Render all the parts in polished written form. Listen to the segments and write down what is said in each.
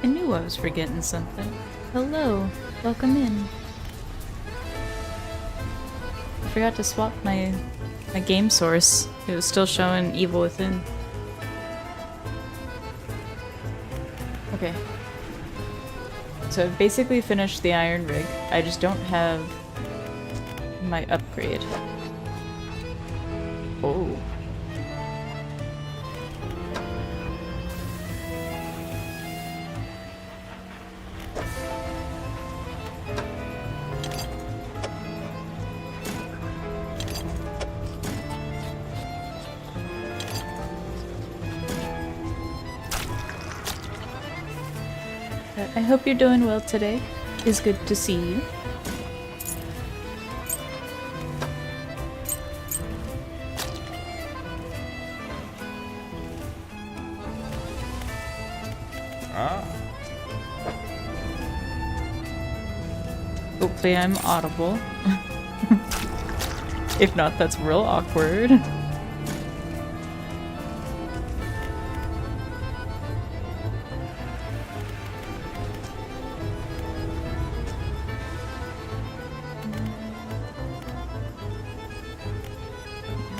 knew I was forgetting something. Hello, welcome in. I forgot to swap my game source. It was still showing Evil Within. Okay. So I've basically finished the iron rig. I just don't have my upgrade. Oh. I hope you're doing well today. It's good to see you. Hopefully I'm audible. If not, that's real awkward.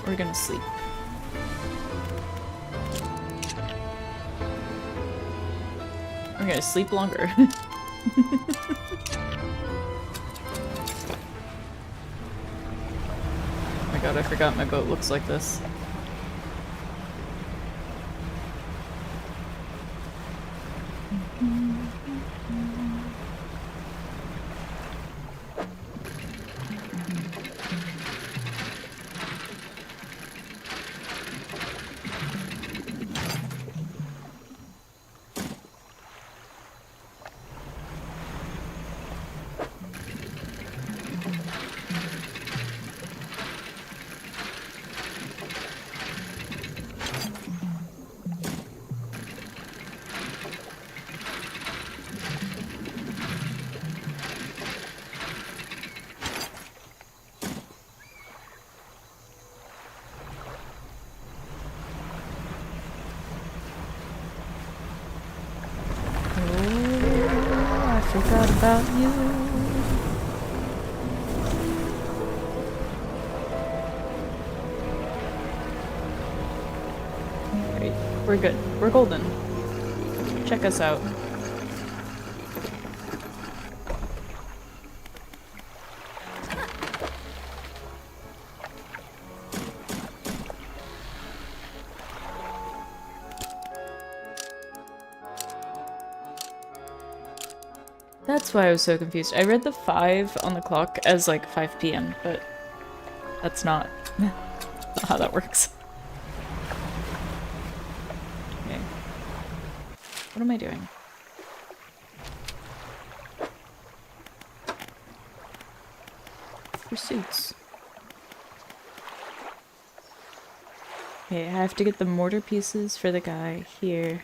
We're gonna sleep. We're gonna sleep longer. Oh my god, I forgot my boat looks like this. Forgot about you. Great. We're good. We're golden. Check us out. That's why I was so confused. I read the 5 on the clock as like 5 p.m., but that's not, not how that works. Okay. What am I doing? Pursuits. Okay, I have to get the mortar pieces for the guy here.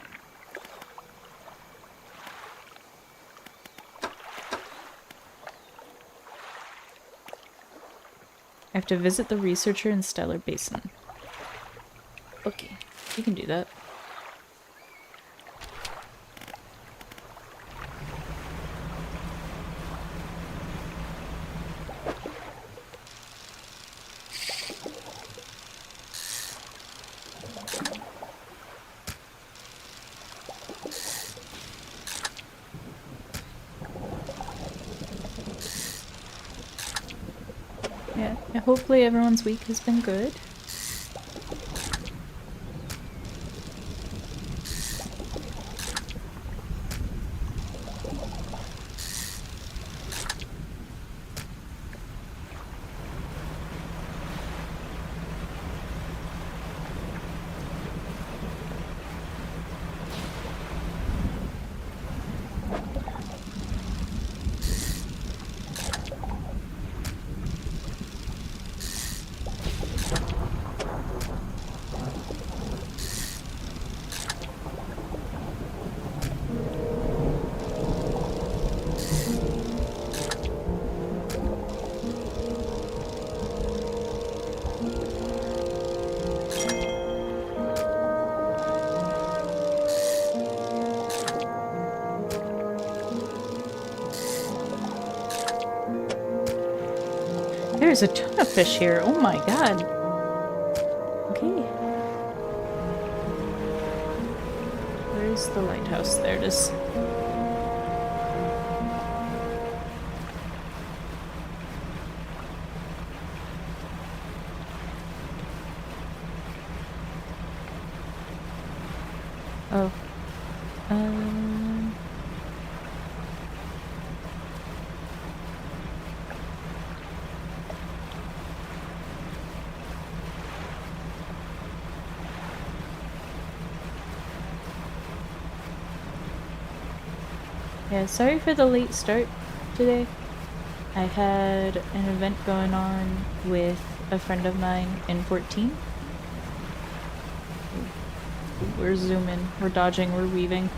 I have to visit the researcher in Stellar Basin. Okay, you can do that. Yeah, hopefully everyone's week has been good. There's a ton of fish here. Oh my god. Okay. Where's the lighthouse? There it is. Oh. Yeah, sorry for the late start today. I had an event going on with a friend of mine in 14. We're zooming, we're dodging, we're weaving.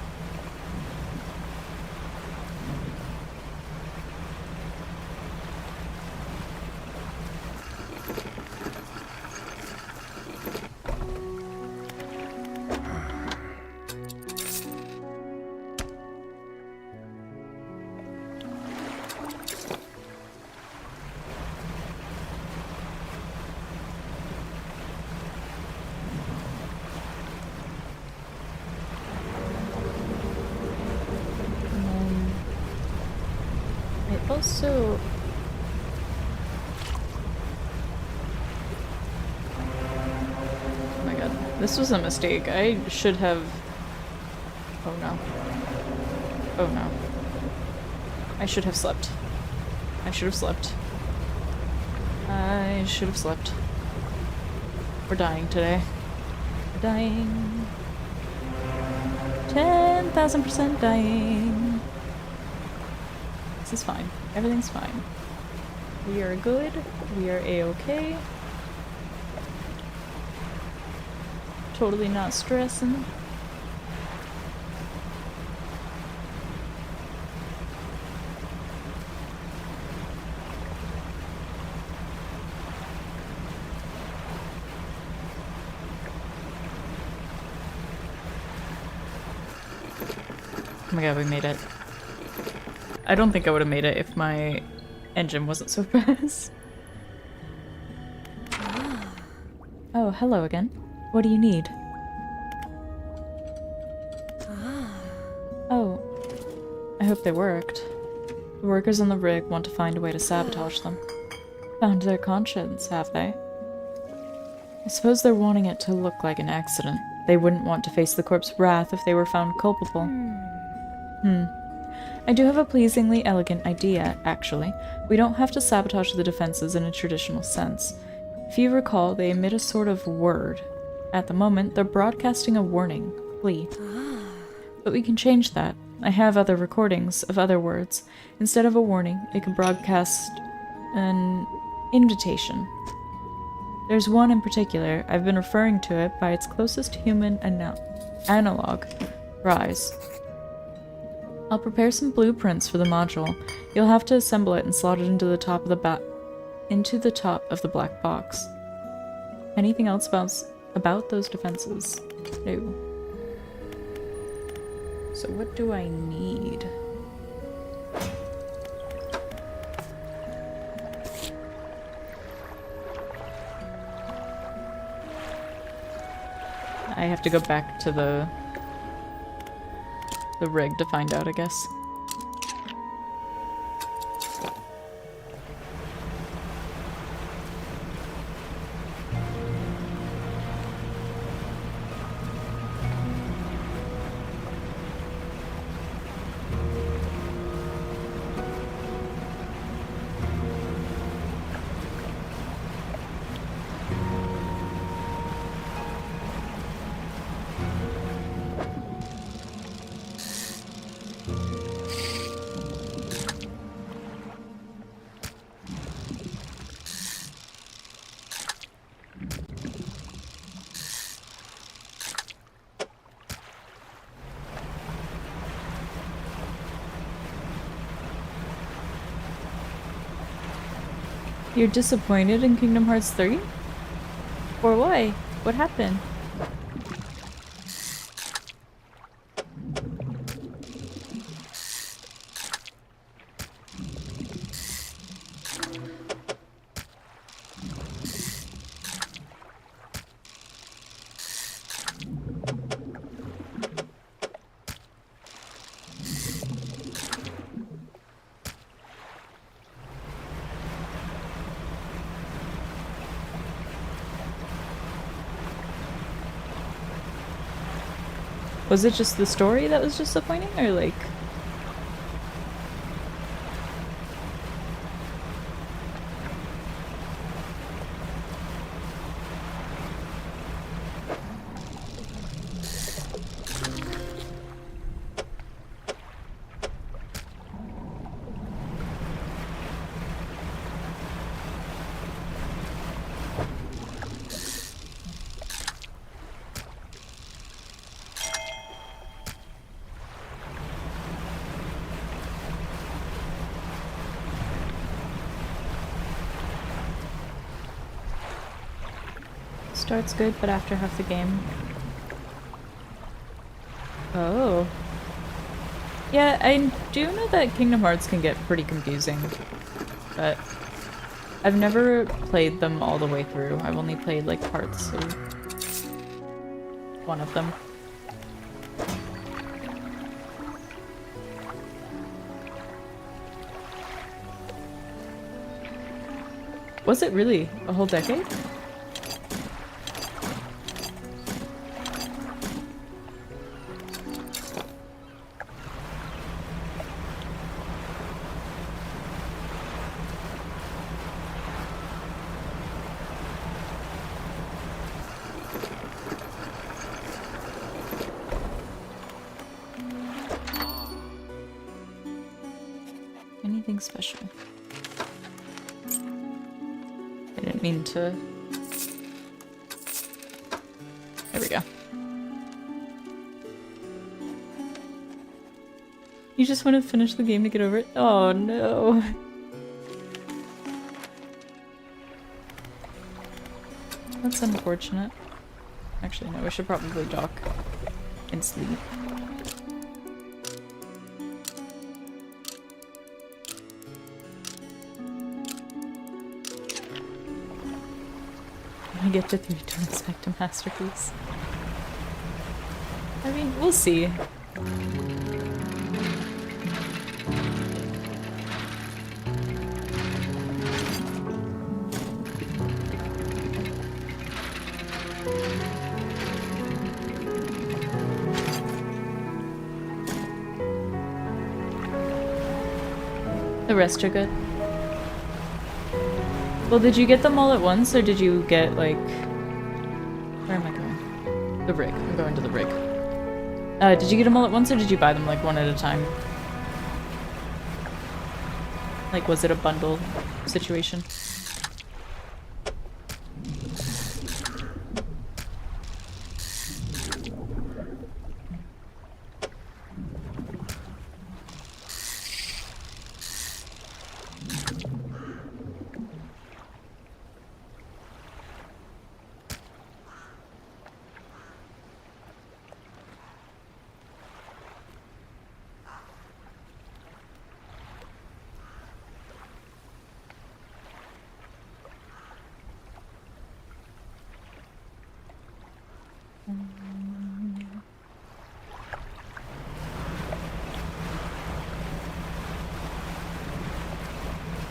Also, oh my god, this was a mistake. I should have. Oh no. Oh no. I should have slept. I should have slept. I should have slept. We're dying today. We're dying. 10,000% dying. This is fine. Everything's fine. We are good. We are a-okay. Totally not stressing. Oh my god, we made it. I don't think I would have made it if my engine wasn't so fast. Oh, hello again. What do you need? Oh, I hope they worked. The workers on the rig want to find a way to sabotage them. Found their conscience, have they? I suppose they're wanting it to look like an accident. They wouldn't want to face the corp's wrath if they were found culpable. I do have a pleasingly elegant idea, actually. We don't have to sabotage the defenses in a traditional sense. If you recall, they emit a sort of word. At the moment, they're broadcasting a warning. Flee. But we can change that. I have other recordings of other words. Instead of a warning, it can broadcast an invitation. There's one in particular. I've been referring to it by its closest human analog, Rise. I'll prepare some blueprints for the module. You'll have to assemble it and slot it into the top of the black box. Anything else about those defenses? No. So what do I need? I have to go back to the rig to find out, I guess. You're disappointed in Kingdom Hearts 3? Or why? What happened? Was it just the story that was disappointing, or like... Starts good, but after half the game. Oh. Yeah, I do know that Kingdom Hearts can get pretty confusing, but I've never played them all the way through. I've only played like parts of one of them. Was it really a whole decade? Anything special? I didn't mean to... There we go. You just want to finish the game to get over it? Oh no. That's unfortunate. Actually, no, we should probably dock and sleep. I get to 3 to inspect a masterpiece. I mean, we'll see. The rest are good. Well, did you get them all at once, or did you get, like... Where am I going? The rig. I'm going to the rig. Did you get them all at once, or did you buy them, like, one at a time? Like, was it a bundle situation?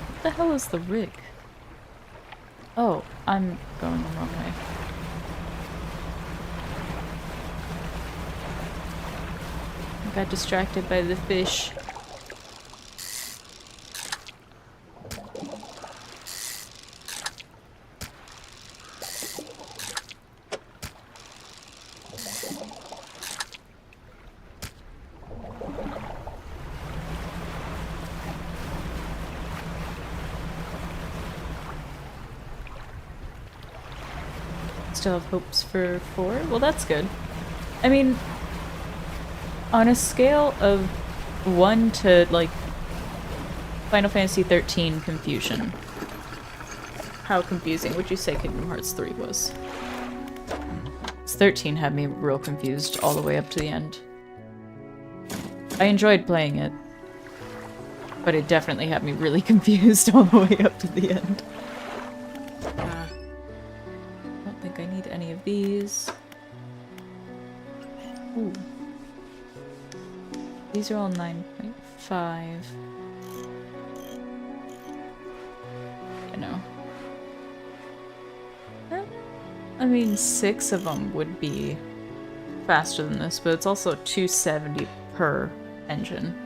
What the hell is the rig? Oh, I'm going the wrong way. I got distracted by the fish. Still have hopes for 4? Well, that's good. I mean, on a scale of 1 to, like, Final Fantasy 13 confusion, how confusing would you say Kingdom Hearts 3 was? 13 had me real confused all the way up to the end. I enjoyed playing it, but it definitely had me really confused all the way up to the end. I need any of these. Ooh. These are all 9.5. I know. I mean, 6 of them would be faster than this, but it's also 270 per engine.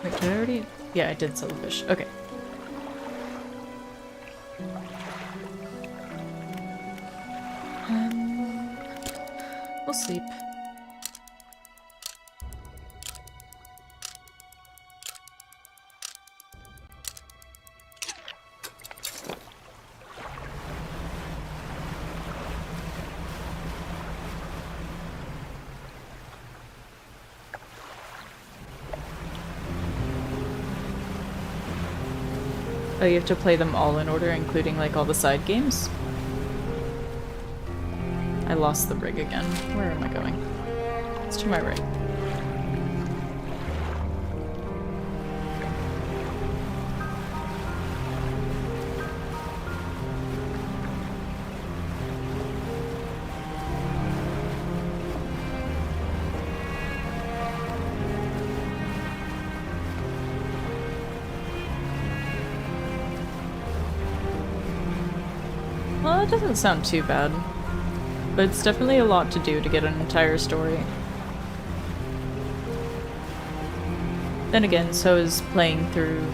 Wait, did I already? Yeah, I did sell the fish. Okay. We'll sleep. Oh, you have to play them all in order, including like all the side games? I lost the rig again. Where am I going? It's to my right. Well, it doesn't sound too bad. But it's definitely a lot to do to get an entire story. Then again, so is playing through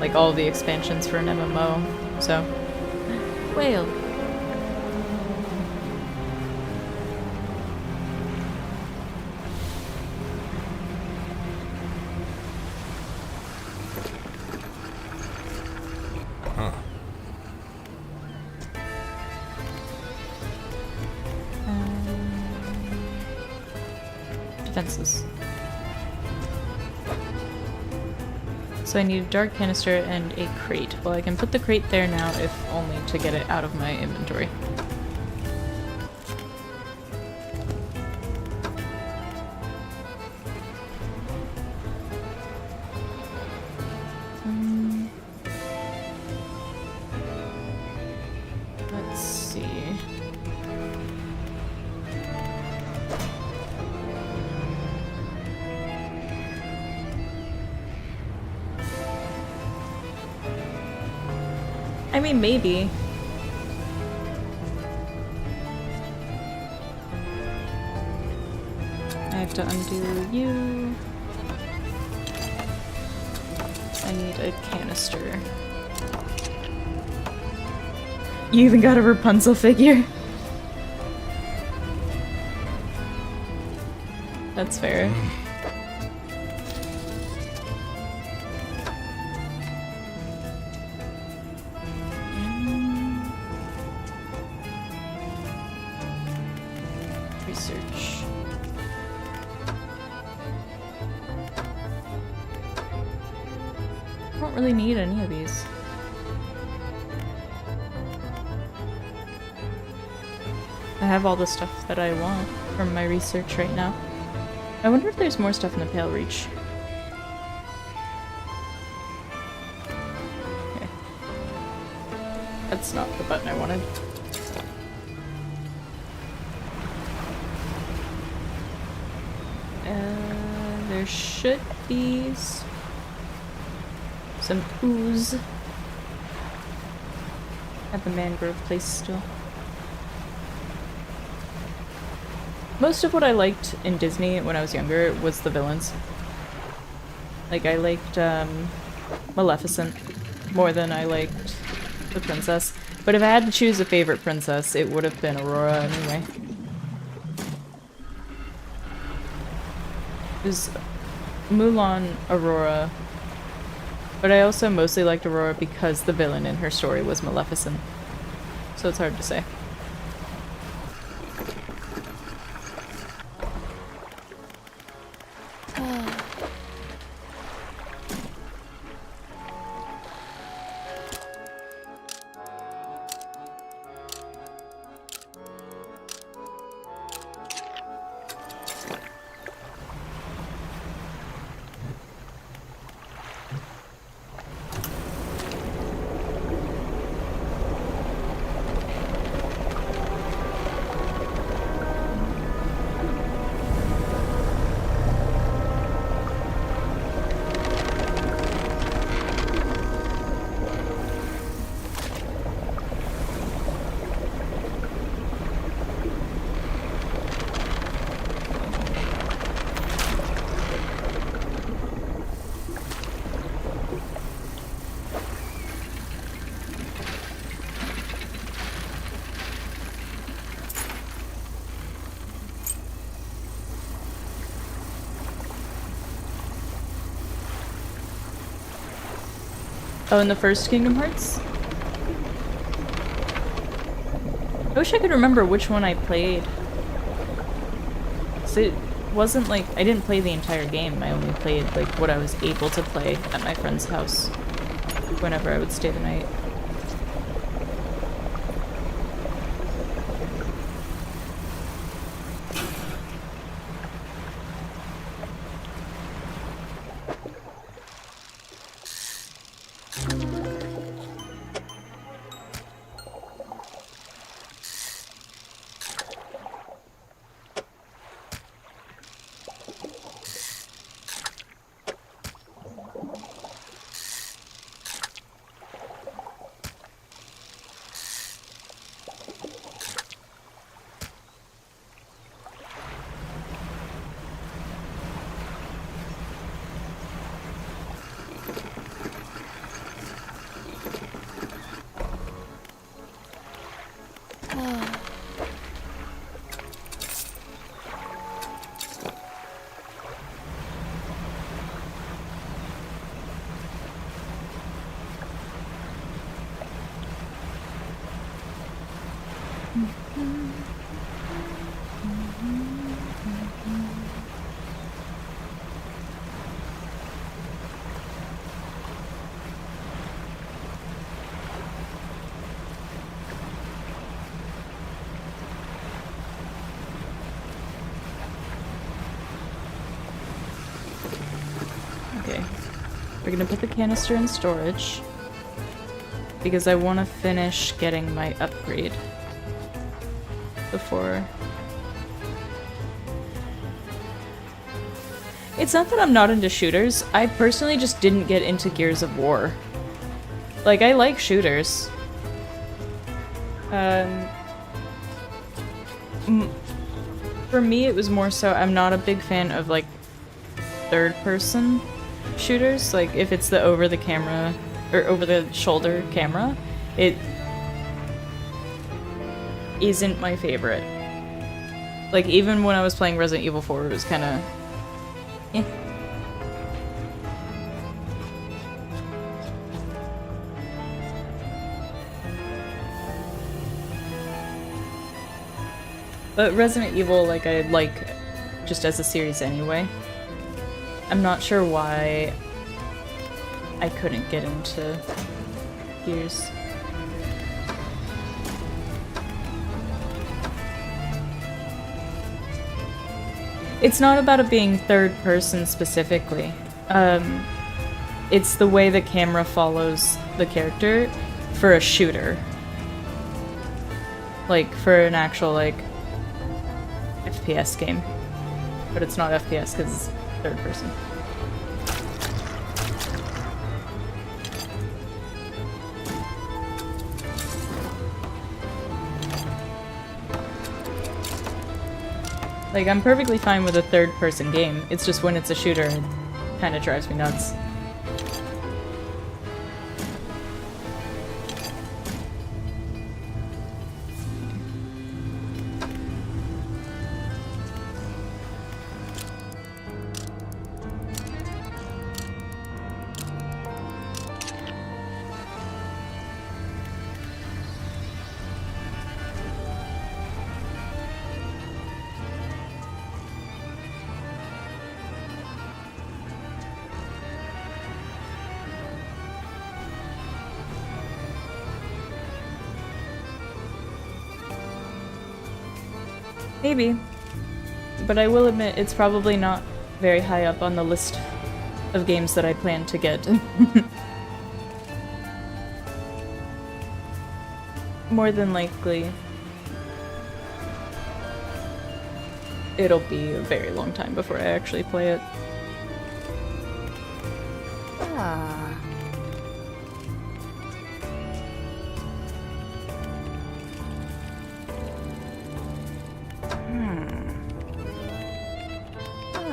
like all the expansions for an MMO, so whale. Defenses. So I need a dark canister and a crate. Well, I can put the crate there now, if only to get it out of my inventory. Let's see. I mean, maybe. I have to undo you. I need a canister. You even got a Rapunzel figure? That's fair. Research. I don't really need any of these. I have all the stuff that I want from my research right now. I wonder if there's more stuff in the Pale Reach. Okay. That's not the button I wanted. There should be some ooze at the mangrove place still. Most of what I liked in Disney when I was younger was the villains. Like, I liked Maleficent more than I liked the princess. But if I had to choose a favorite princess, it would have been Aurora anyway. It was Mulan, Aurora, but I also mostly liked Aurora because the villain in her story was Maleficent. So it's hard to say. Oh, in the first Kingdom Hearts? I wish I could remember which one I played. So it wasn't like, I didn't play the entire game, I only played like what I was able to play at my friend's house whenever I would stay the night. Okay, we're gonna put the canister in storage because I want to finish getting my upgrade before. It's not that I'm not into shooters, I personally just didn't get into Gears of War. Like, I like shooters. For me it was more so, I'm not a big fan of like third-person shooters. Like, if it's the over-the-camera or over-the-shoulder camera, it isn't my favorite. Like, even when I was playing Resident Evil 4, it was kind of eh. But Resident Evil, like, I like just as a series anyway. I'm not sure why I couldn't get into Gears. It's not about it being third person specifically. It's the way the camera follows the character for a shooter. Like, for an actual, like, FPS game. But it's not FPS because it's third person. Like, I'm perfectly fine with a third person game, it's just when it's a shooter, it kinda drives me nuts. Maybe. But I will admit, it's probably not very high up on the list of games that I plan to get. More than likely, it'll be a very long time before I actually play it. Ah.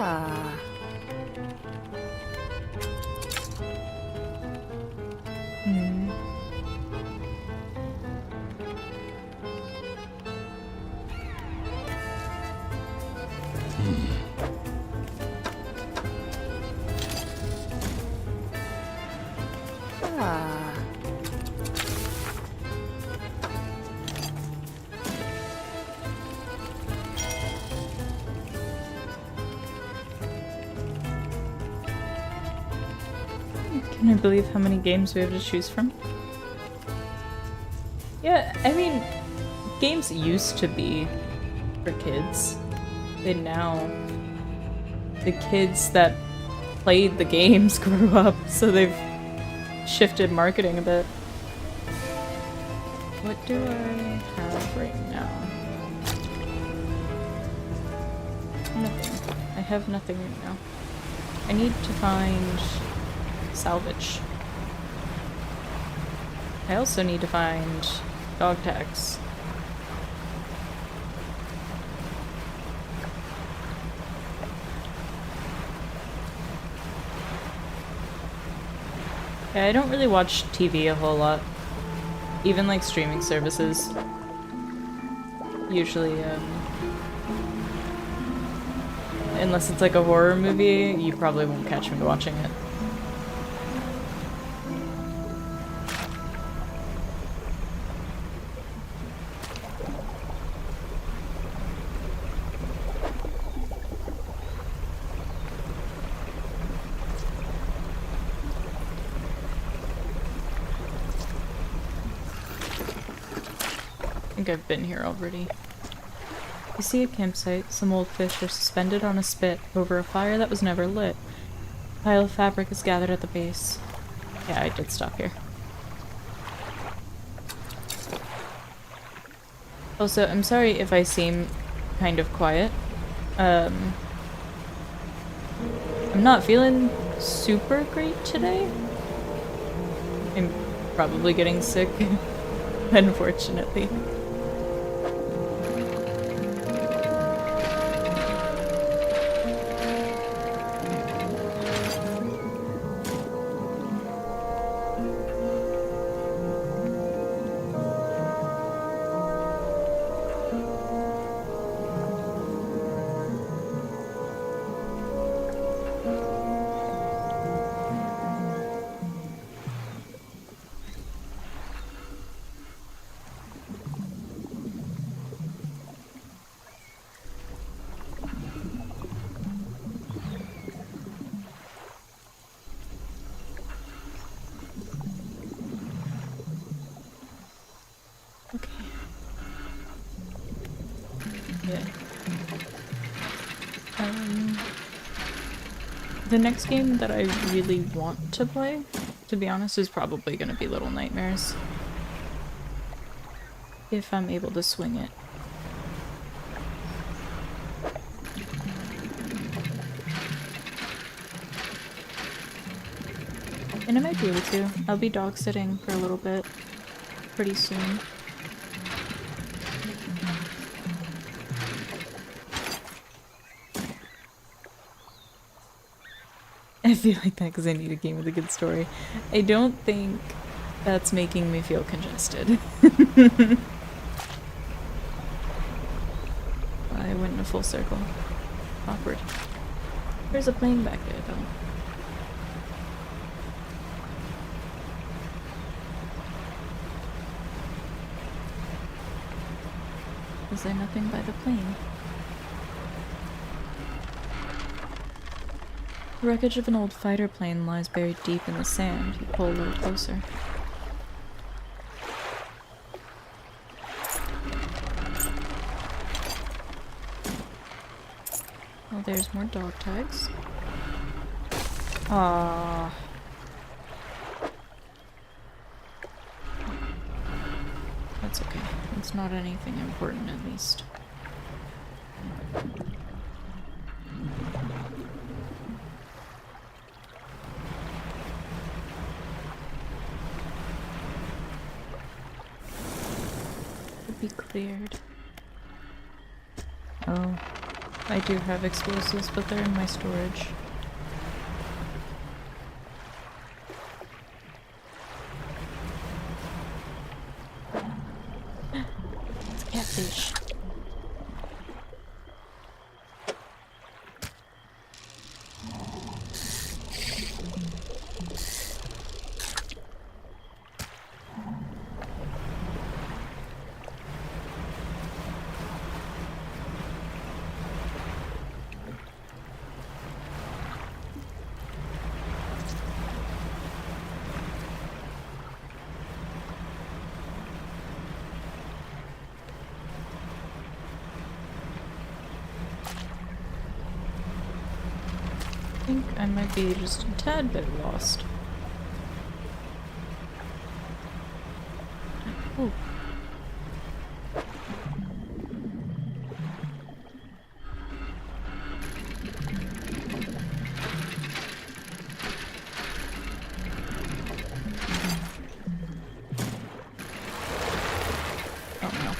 Ah. Ah. Can I believe how many games we have to choose from? Yeah, I mean, games used to be for kids, and now the kids that played the games grew up, so they've shifted marketing a bit. What do I have right now? Nothing. I have nothing right now. I need to find salvage. I also need to find dog tags. Yeah, I don't really watch TV a whole lot. Even like streaming services. Usually, unless it's like a horror movie, you probably won't catch me watching it. I think I've been here already. You see a campsite. Some old fish are suspended on a spit over a fire that was never lit. A pile of fabric is gathered at the base. Yeah, I did stop here. Also, I'm sorry if I seem kind of quiet. I'm not feeling super great today. I'm probably getting sick, unfortunately. The next game that I really want to play, to be honest, is probably going to be Little Nightmares. If I'm able to swing it. And I might be able to. I'll be dog sitting for a little bit pretty soon. I feel like that because I need a game with a good story. I don't think that's making me feel congested. I went in a full circle. Awkward. There's a plane back there, though. Is there nothing by the plane? The wreckage of an old fighter plane lies buried deep in the sand. You pull a little closer. Oh, there's more dog tags. Ah. That's okay. It's not anything important, at least. Be cleared. Oh, I do have explosives, but they're in my storage. It's a catfish. I think I might be just a tad bit lost. Ooh. Oh no.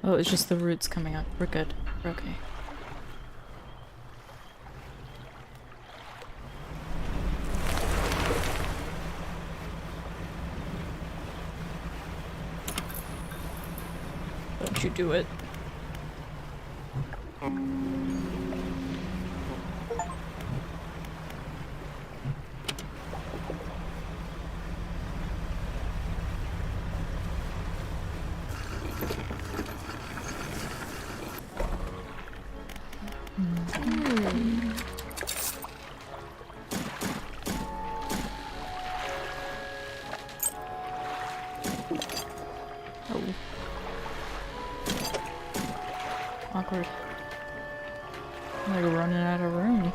Oh, it's just the roots coming up. We're good. We're okay. Don't you do it. Oh. Awkward. I'm like running out of room.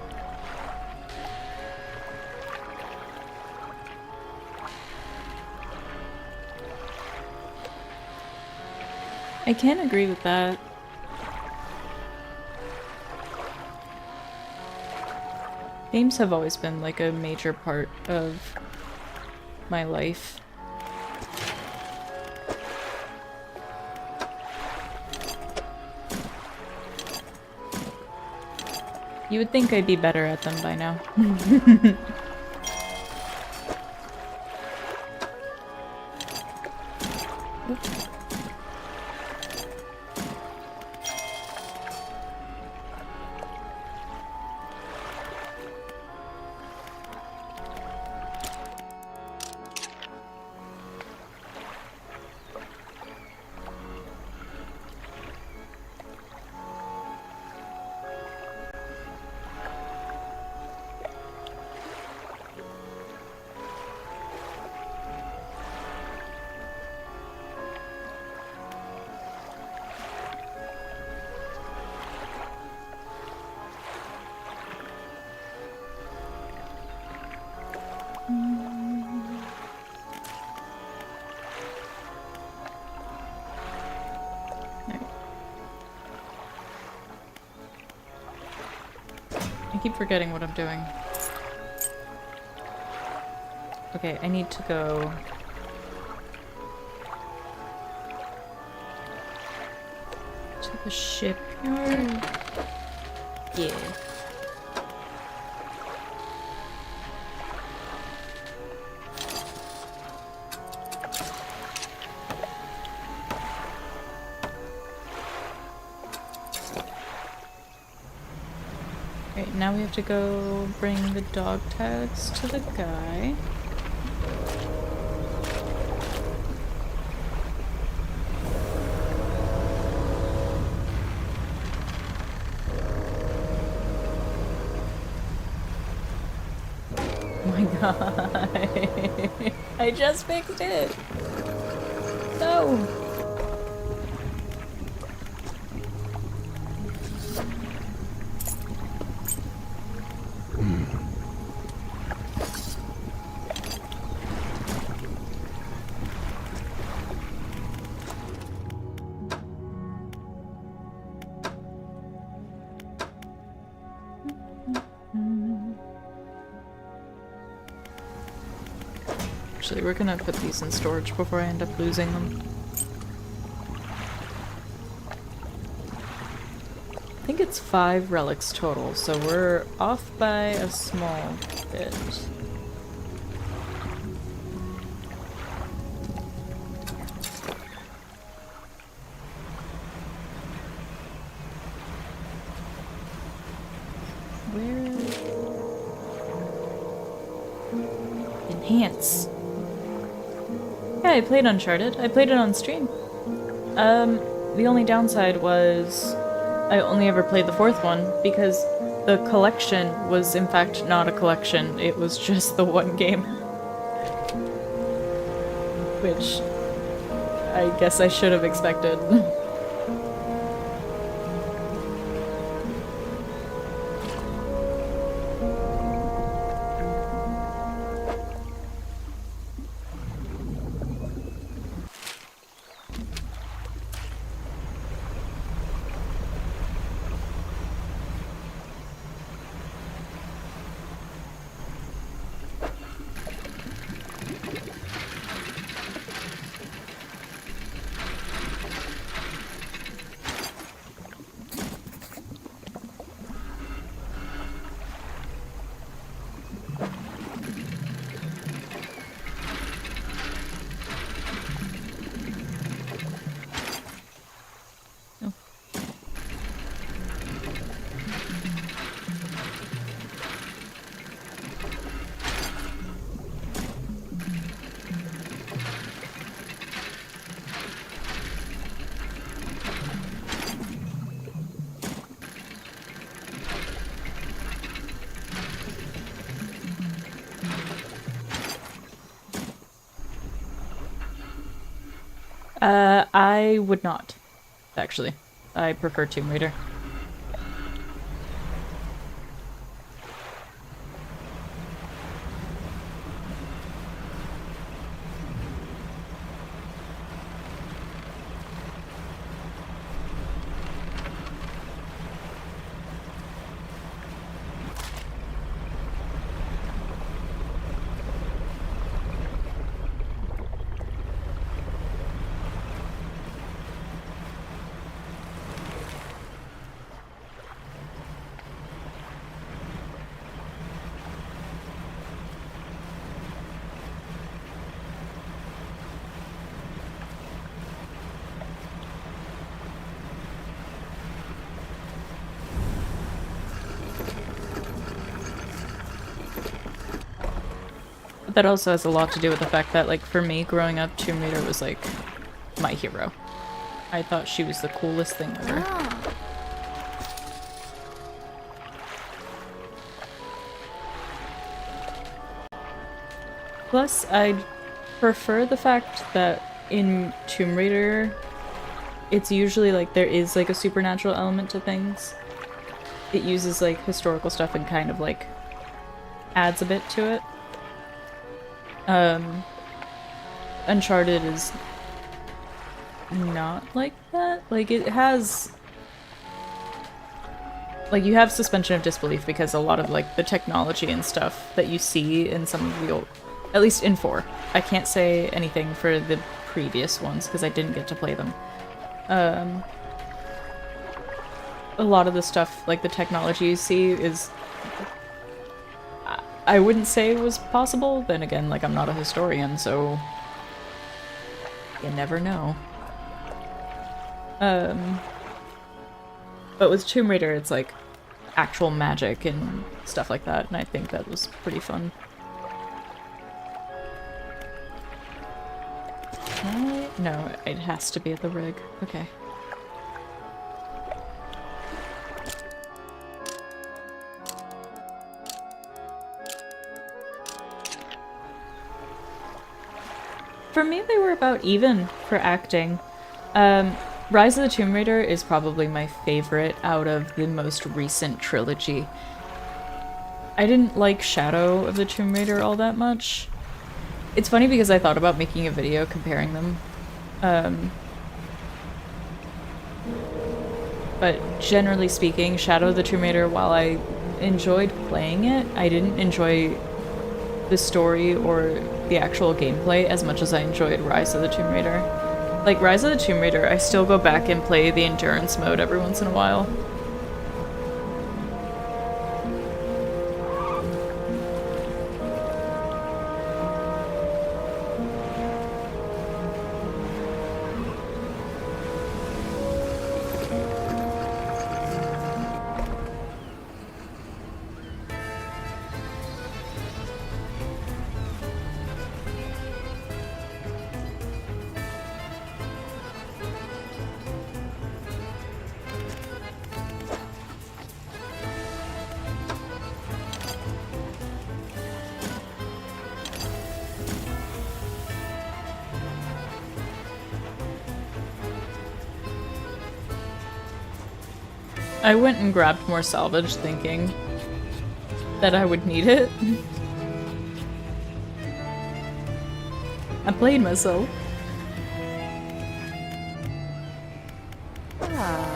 I can agree with that. Games have always been like a major part of my life. You would think I'd be better at them by now. Oops. I keep forgetting what I'm doing. Okay, I need to go... to the shipyard? Yeah. Right, now we have to go bring the dog tags to the guy. Oh my god. I just fixed it. No. Actually, we're gonna put these in storage before I end up losing them. I think it's 5 relics total, so we're off by a small bit. Where? Enhance. Yeah, I played Uncharted. I played it on stream. The only downside was I only ever played the 4th one because the collection was in fact not a collection. It was just the one game. Which I guess I should have expected. I would not, actually. I prefer Tomb Raider. But that also has a lot to do with the fact that, like, for me, growing up, Tomb Raider was, like, my hero. I thought she was the coolest thing ever. Ah. Plus, I prefer the fact that in Tomb Raider, it's usually, like, there is, like, a supernatural element to things. It uses, like, historical stuff and kind of, like, adds a bit to it. Uncharted is not like that. Like, it has... Like, you have suspension of disbelief because a lot of, like, the technology and stuff that you see in some of the old... At least in 4. I can't say anything for the previous ones because I didn't get to play them. A lot of the stuff, like the technology you see is... I wouldn't say was possible, then again, like, I'm not a historian, so... You never know. But with Tomb Raider, it's like actual magic and stuff like that, and I think that was pretty fun. No, it has to be at the rig. Okay. For me, they were about even for acting. Rise of the Tomb Raider is probably my favorite out of the most recent trilogy. I didn't like Shadow of the Tomb Raider all that much. It's funny because I thought about making a video comparing them. But generally speaking, Shadow of the Tomb Raider, while I enjoyed playing it, I didn't enjoy the story or the actual gameplay as much as I enjoyed Rise of the Tomb Raider. Like, Rise of the Tomb Raider, I still go back and play the endurance mode every once in a while. I went and grabbed more salvage thinking that I would need it. I played myself. Ah.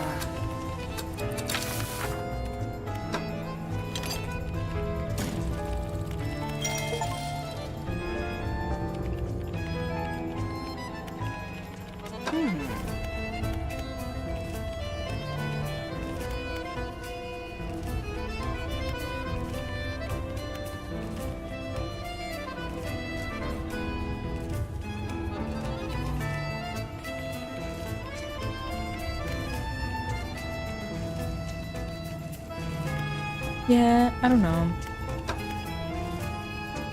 Yeah, I don't know.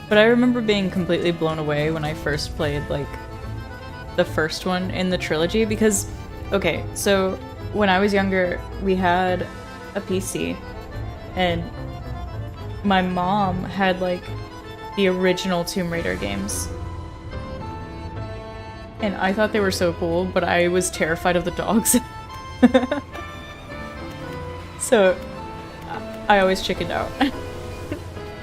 But I remember being completely blown away when I first played, like, the first one in the trilogy because, okay, so when I was younger, we had a PC, and my mom had, like, the original Tomb Raider games. And I thought they were so cool, but I was terrified of the dogs. So I always chickened out.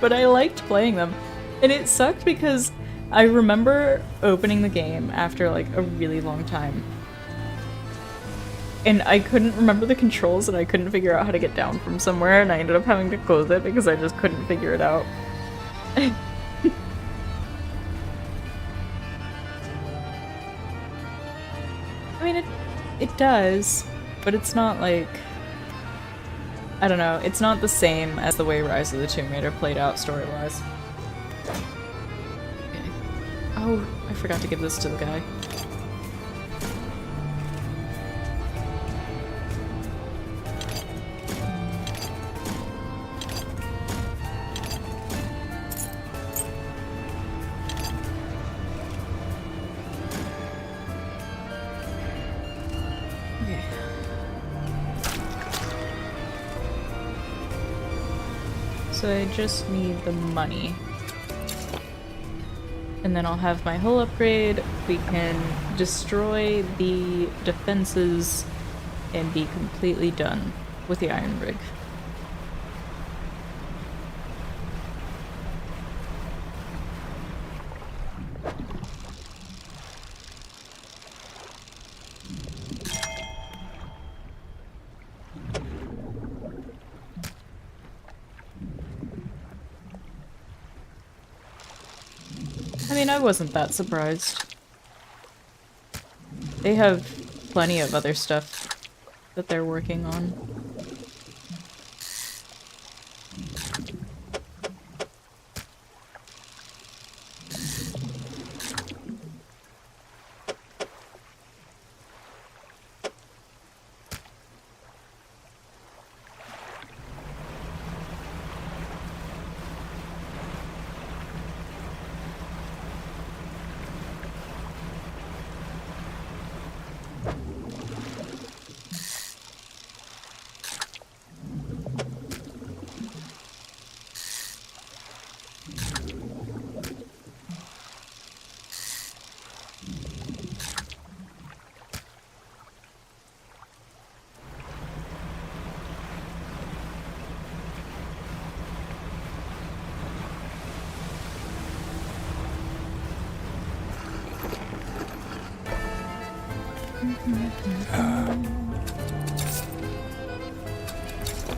But I liked playing them. And it sucked because I remember opening the game after like a really long time. And I couldn't remember the controls and I couldn't figure out how to get down from somewhere, and I ended up having to close it because I just couldn't figure it out. I mean, it does, but it's not like... I don't know, it's not the same as the way Rise of the Tomb Raider played out story-wise. Okay. Oh, I forgot to give this to the guy. So I just need the money. And then I'll have my hull upgrade, we can destroy the defenses and be completely done with the iron rig. I mean, I wasn't that surprised. They have plenty of other stuff that they're working on.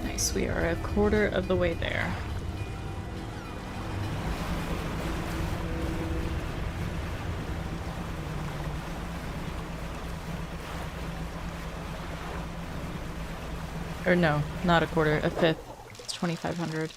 Nice, we are a quarter of the way there. Or no, not a quarter, a fifth. It's 2,500.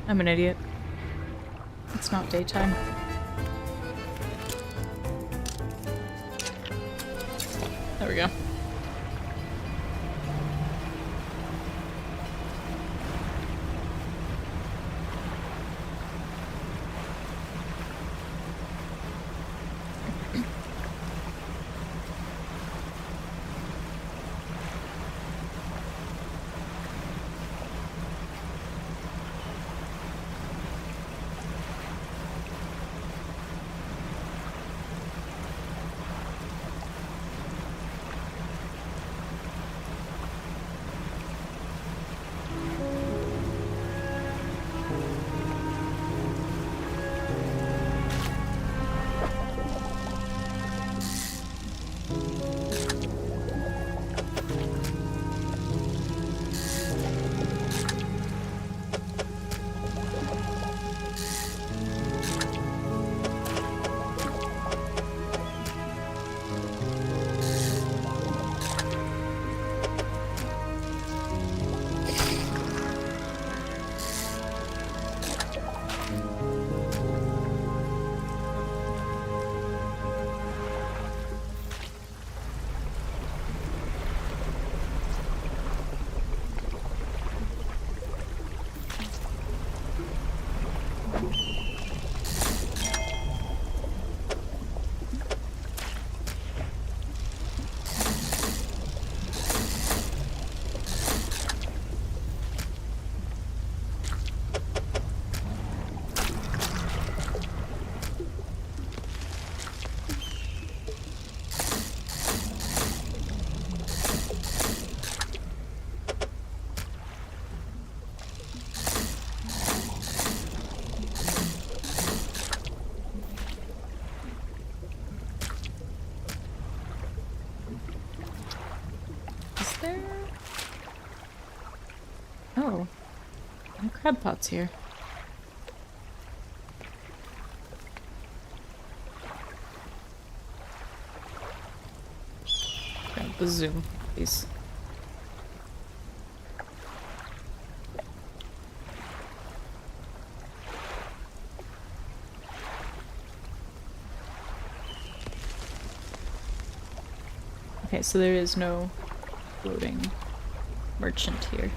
I'm an idiot. It's it's not daytime. There we go. Oh, no crab pots here. Grab the zoom, please. Okay, so there is no floating merchant here.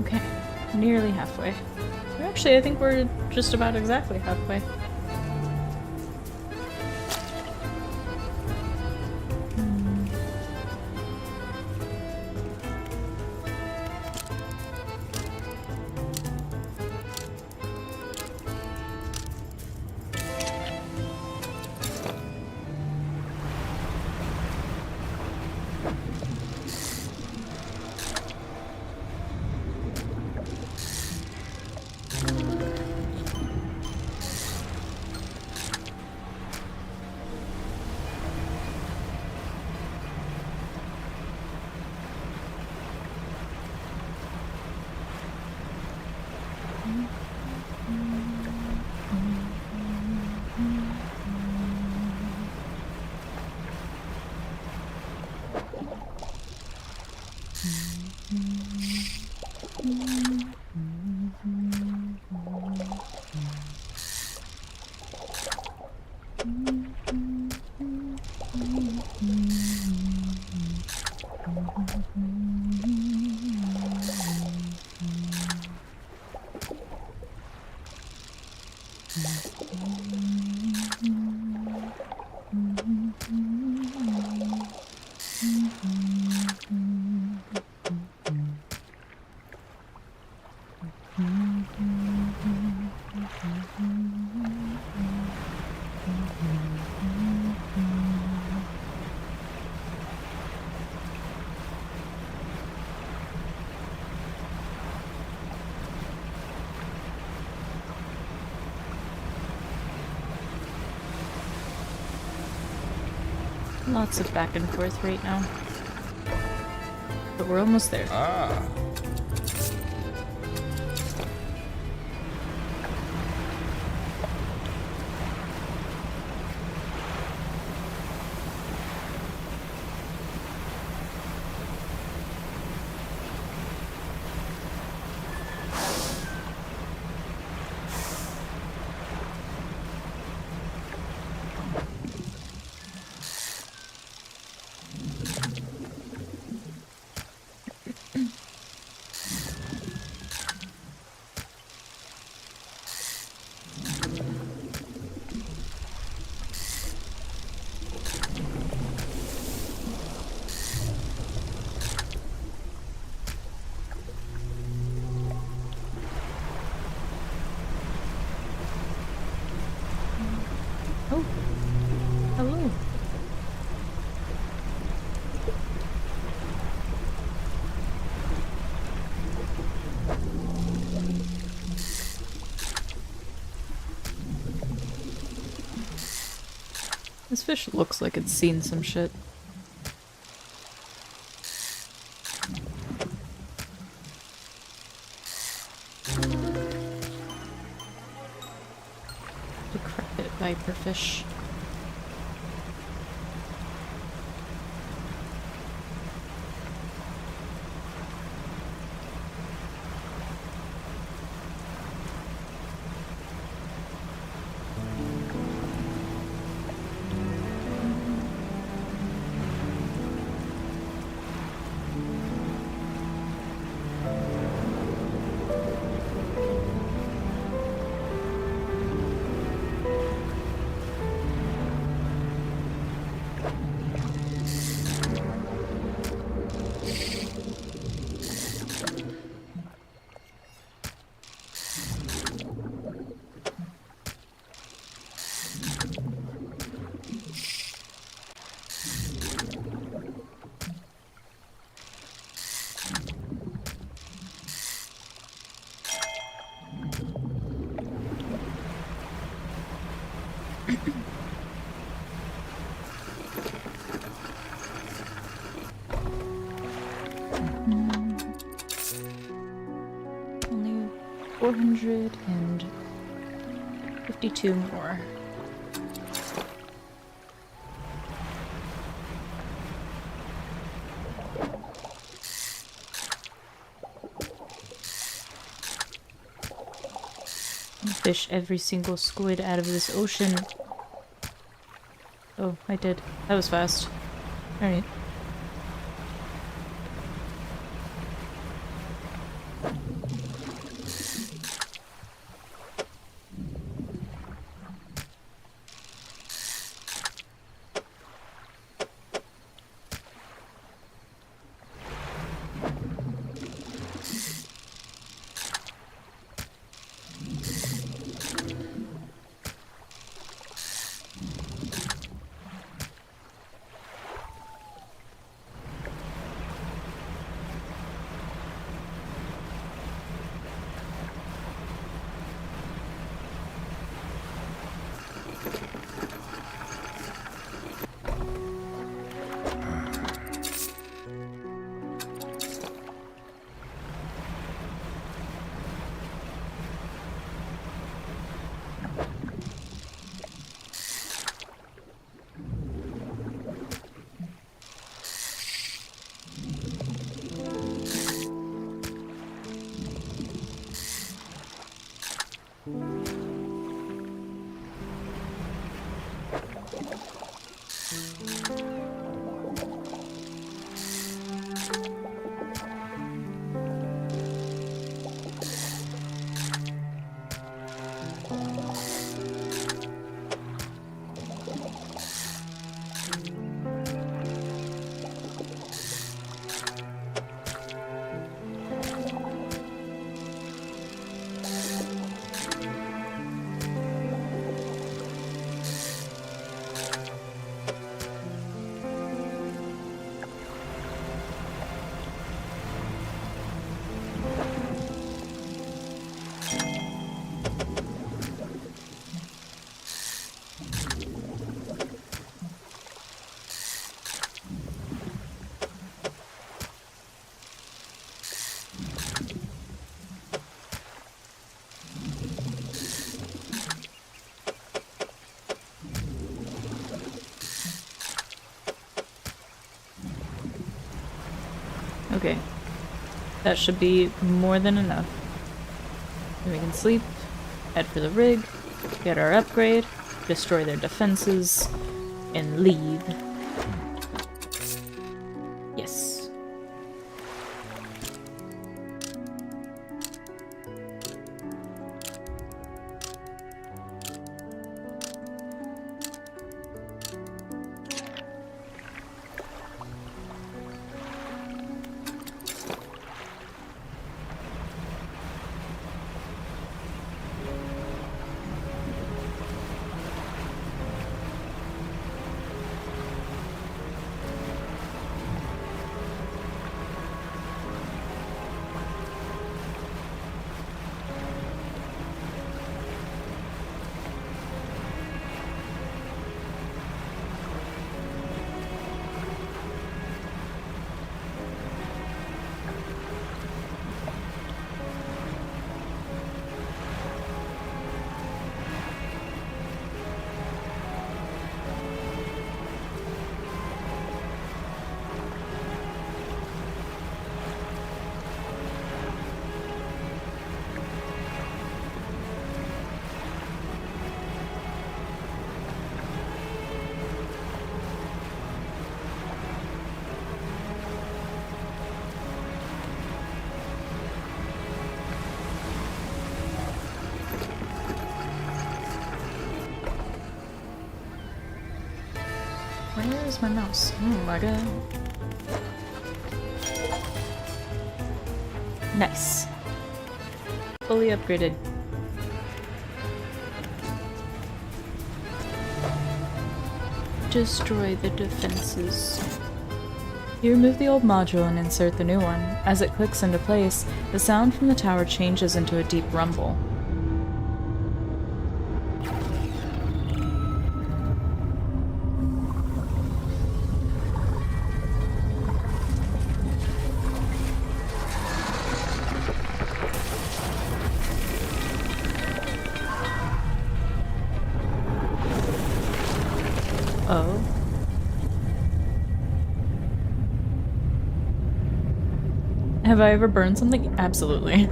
Okay, nearly halfway. Actually, I think we're just about exactly halfway. Lots of back and forth right now. But we're almost there. Ah. Oh, hello. This fish looks like it's seen some shit. Decrepit viperfish. Only 452 more. Fish every single squid out of this ocean. Oh, I did. That was fast. Alright. Okay. That should be more than enough. And we can sleep, head for the rig, get our upgrade, destroy their defenses, and leave. Yes. Where is my mouse? Oh my god. Nice. Fully upgraded. Destroy the defenses. You remove the old module and insert the new one. As it clicks into place, the sound from the tower changes into a deep rumble. Oh. Have I ever burned something? Absolutely.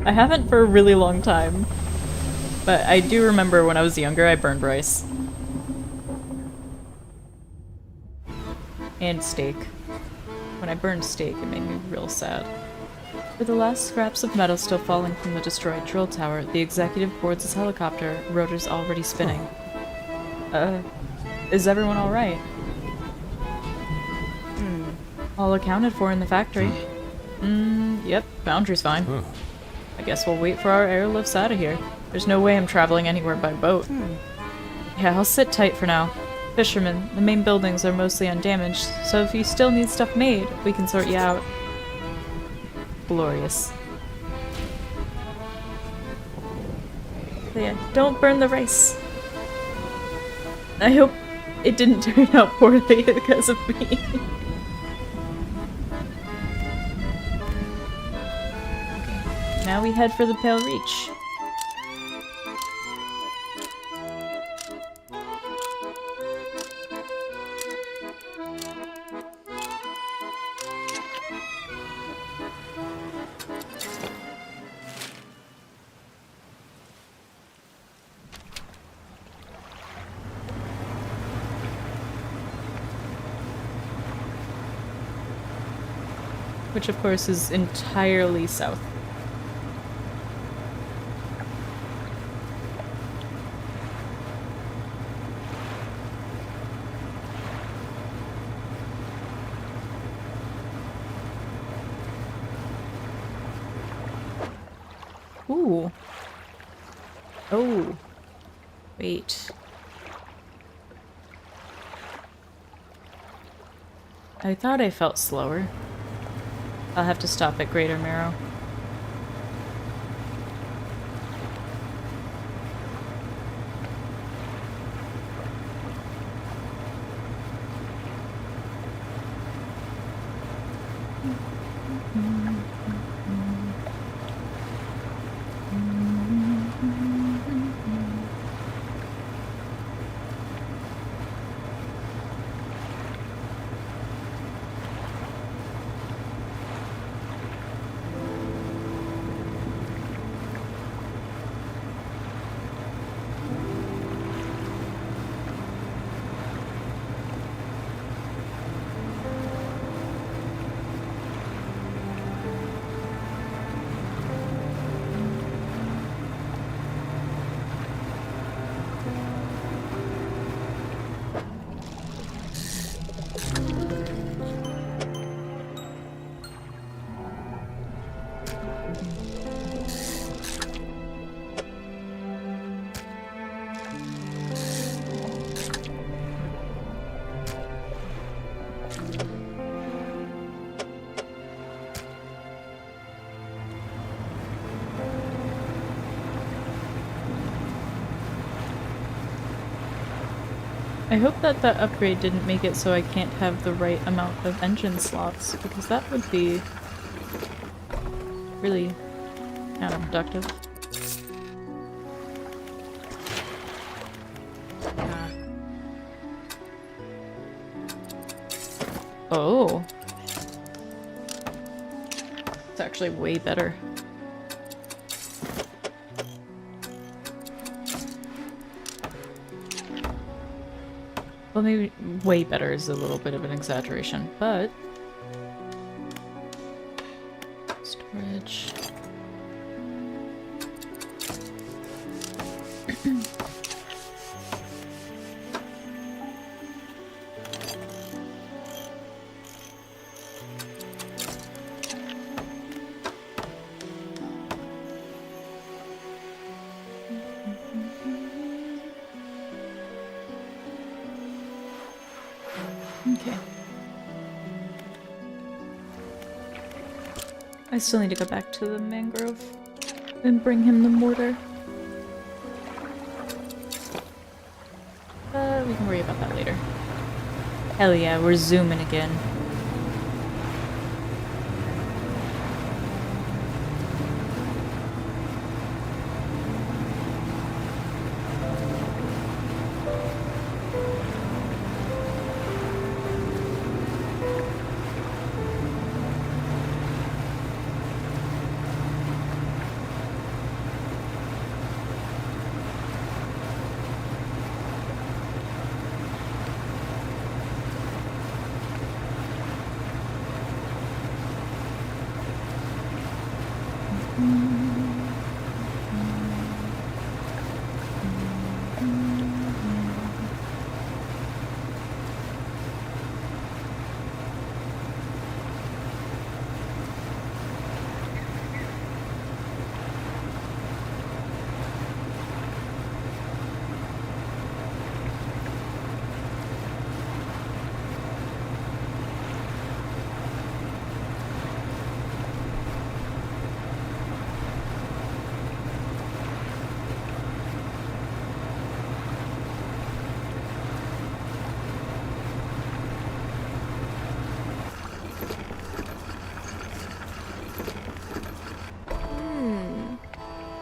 I haven't for a really long time. But I do remember when I was younger I burned rice. And steak. When I burned steak it made me real sad. With the last scraps of metal still falling from the destroyed drill tower, the executive boards his helicopter, rotors already spinning. Is everyone alright? All accounted for in the factory. Yep, Boundary's fine. I guess we'll wait for our airlifts out of here. There's no way I'm traveling anywhere by boat. Yeah, I'll sit tight for now. Fishermen, the main buildings are mostly undamaged, so if you still need stuff made, we can sort you out. Glorious. But yeah, don't burn the rice. I hope it didn't turn out poorly because of me. Now we head for the Pale Reach. Which of course is entirely south. Ooh. Oh. Wait. I thought I felt slower. I'll have to stop at Greater Marrow. I hope that that upgrade didn't make it so I can't have the right amount of engine slots, because that would be really counterproductive. Oh. It's actually way better. Well, maybe way better is a little bit of an exaggeration, but... Storage... Okay. I still need to go back to the mangrove and bring him the mortar. We can worry about that later. Hell yeah, we're zooming again.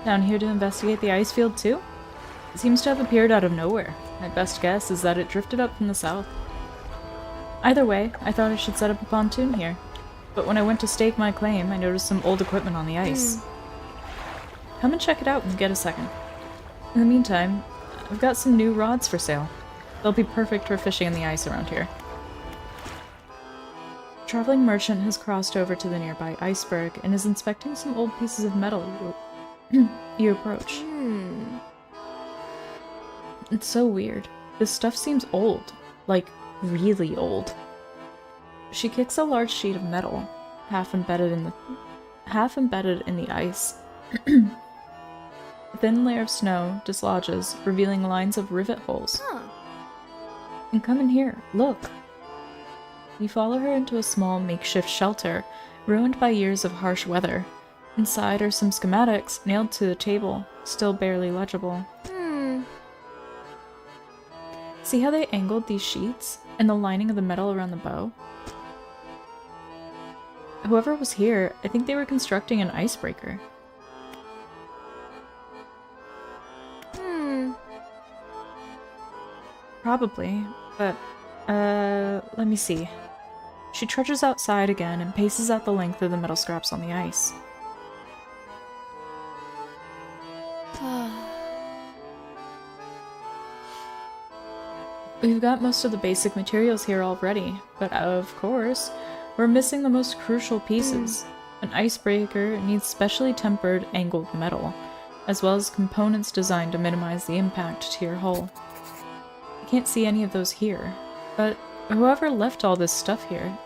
Down here to investigate the ice field too? It seems to have appeared out of nowhere. My best guess is that it drifted up from the south. Either way, I thought I should set up a pontoon here. But when I went to stake my claim, I noticed some old equipment on the ice. Come and check it out when you get a second. In the meantime, I've got some new rods for sale. They'll be perfect for fishing in the ice around here. A traveling merchant has crossed over to the nearby iceberg and is inspecting some old pieces of metal. You approach. It's so weird. This stuff seems old. Like, really old. She kicks a large sheet of metal, half embedded in the ice. A thin layer of snow dislodges, revealing lines of rivet holes. And come in here, look. You follow her into a small makeshift shelter, ruined by years of harsh weather. Inside are some schematics nailed to the table, still barely legible. See how they angled these sheets and the lining of the metal around the bow? Whoever was here, I think they were constructing an icebreaker. Probably, but, let me see. She trudges outside again and paces out the length of the metal scraps on the ice. We've got most of the basic materials here already, but of course, we're missing the most crucial pieces. An icebreaker needs specially tempered, angled metal, as well as components designed to minimize the impact to your hull. I can't see any of those here, but whoever left all this stuff here,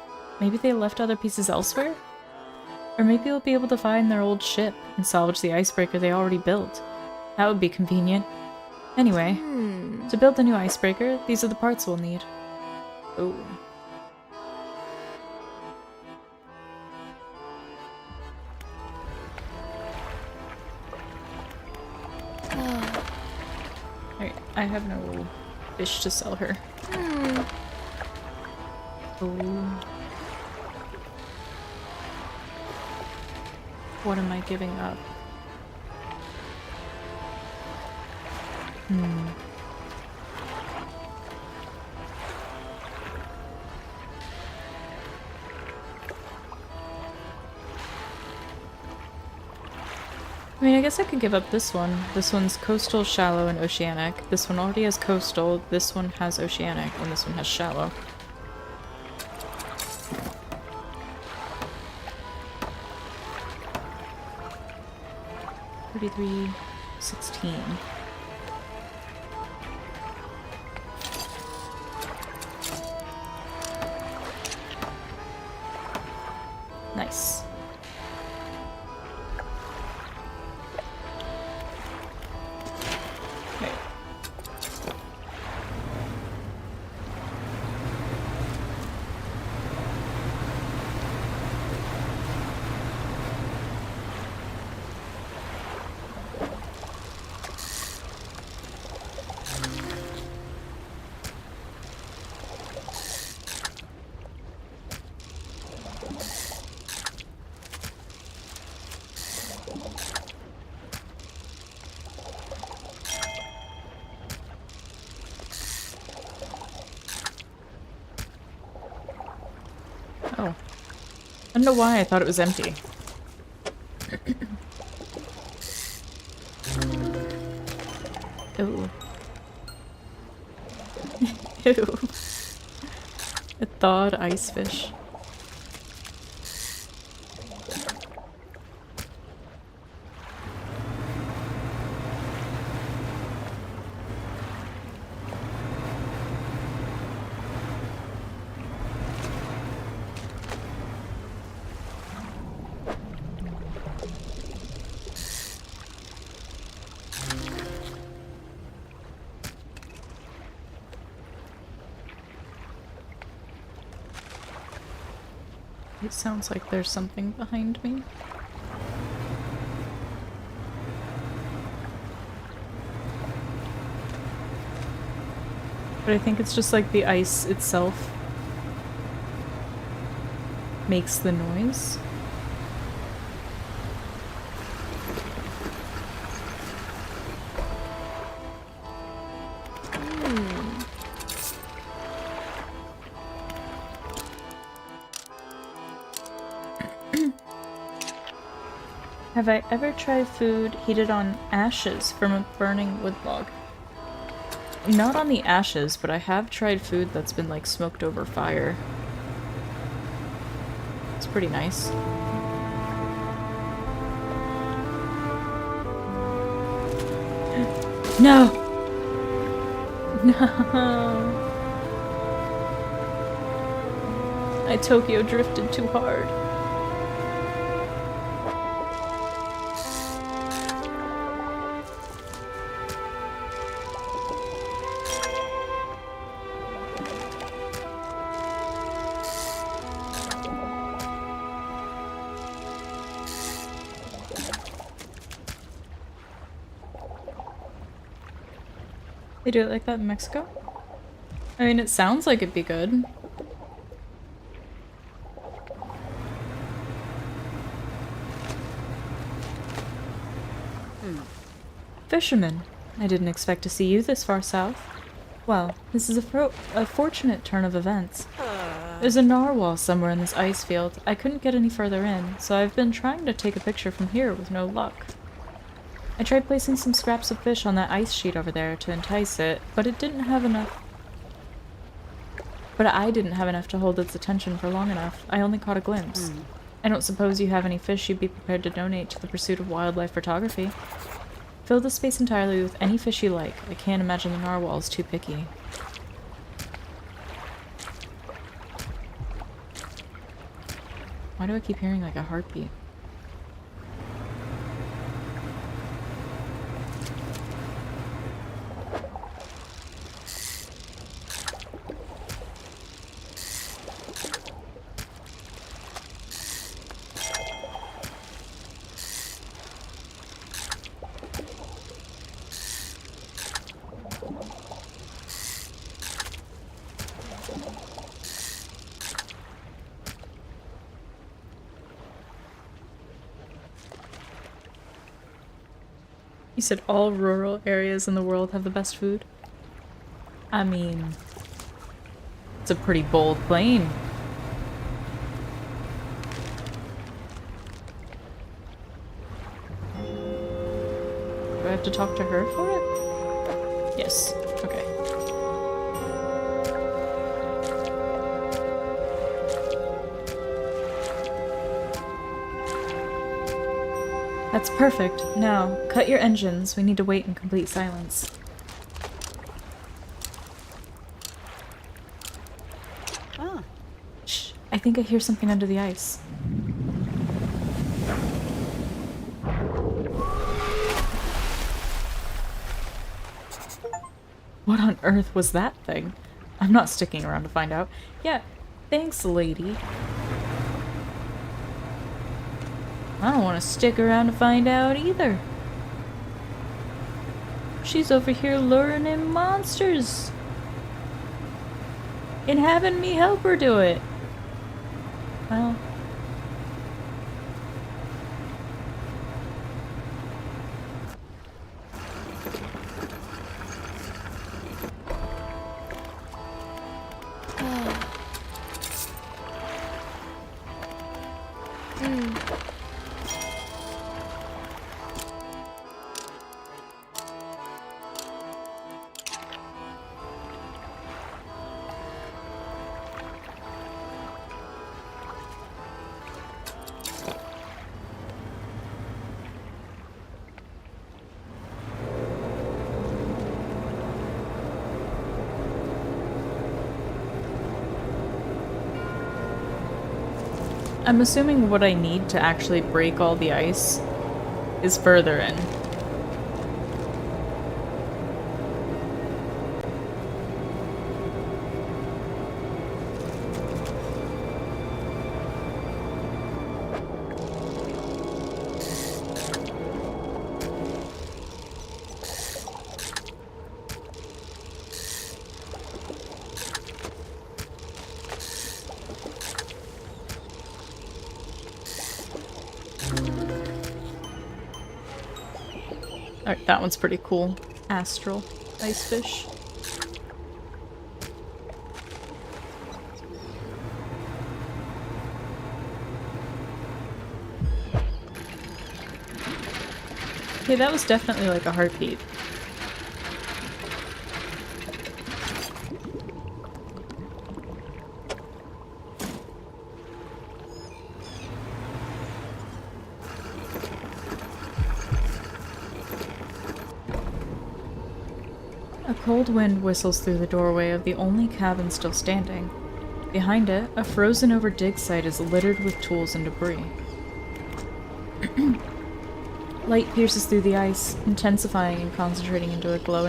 maybe they left other pieces elsewhere? Or maybe we'll be able to find their old ship and salvage the icebreaker they already built. That would be convenient. Anyway, to build the new icebreaker, these are the parts we'll need. Oh. Alright, I have no fish to sell her. Hmm. Oh. What am I giving up? I mean, I guess I could give up this one. This one's coastal, shallow, and oceanic. This one already has coastal, this one has oceanic, and this one has shallow. $33.16. Nice. Okay. Oh. I don't know why I thought it was empty. Ooh. Ew. A thawed ice fish. It sounds like there's something behind me. But I think it's just like the ice itself makes the noise. Have I ever tried food heated on ashes from a burning wood log? Not on the ashes, but I have tried food that's been like smoked over fire. It's pretty nice. No! No! I Tokyo drifted too hard. They do it like that in Mexico? I mean, it sounds like it'd be good. Fisherman, I didn't expect to see you this far south. Well, this is a fortunate turn of events. There's a narwhal somewhere in this ice field. I couldn't get any further in, so I've been trying to take a picture from here with no luck. I tried placing some scraps of fish on that ice sheet over there to entice it, but it didn't have enough. But I didn't have enough to hold its attention for long enough. I only caught a glimpse. I don't suppose you have any fish you'd be prepared to donate to the pursuit of wildlife photography. Fill the space entirely with any fish you like. I can't imagine the narwhal's too picky. Why do I keep hearing like a heartbeat? You said all rural areas in the world have the best food? I mean, it's a pretty bold claim. Do I have to talk to her for it? Yes. Okay. That's perfect. Now, cut your engines. We need to wait in complete silence. Ah. Shh. I think I hear something under the ice. What on earth was that thing? I'm not sticking around to find out. Yeah, thanks, lady. I don't want to stick around to find out either. She's over here luring in monsters. And having me help her do it. Well. I'm assuming what I need to actually break all the ice is further in. Alright, that one's pretty cool. Astral ice fish. Okay, that was definitely like a heartbeat. A cold wind whistles through the doorway of the only cabin still standing. Behind it, a frozen-over dig site is littered with tools and debris. Light pierces through the ice, intensifying and concentrating into a glow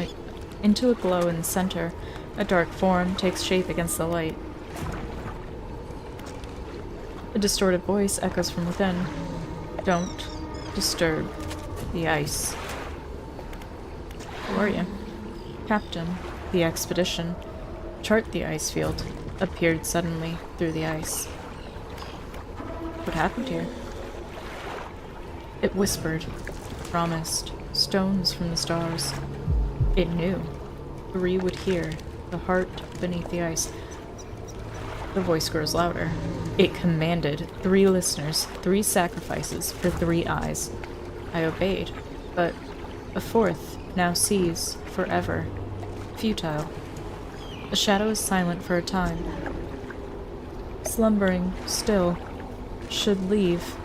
in the center. A dark form takes shape against the light. A distorted voice echoes from within. Don't disturb the ice. Who are you? Captain, the expedition. Chart the ice field. Appeared suddenly through the ice. What happened here? It whispered, promised, stones from the stars. It knew. 3 would hear, the heart beneath the ice. The voice grows louder. It commanded 3 listeners, 3 sacrifices for 3 eyes. I obeyed, but a 4th now sees forever. Futile. The shadow is silent for a time. Slumbering, still. Should leave.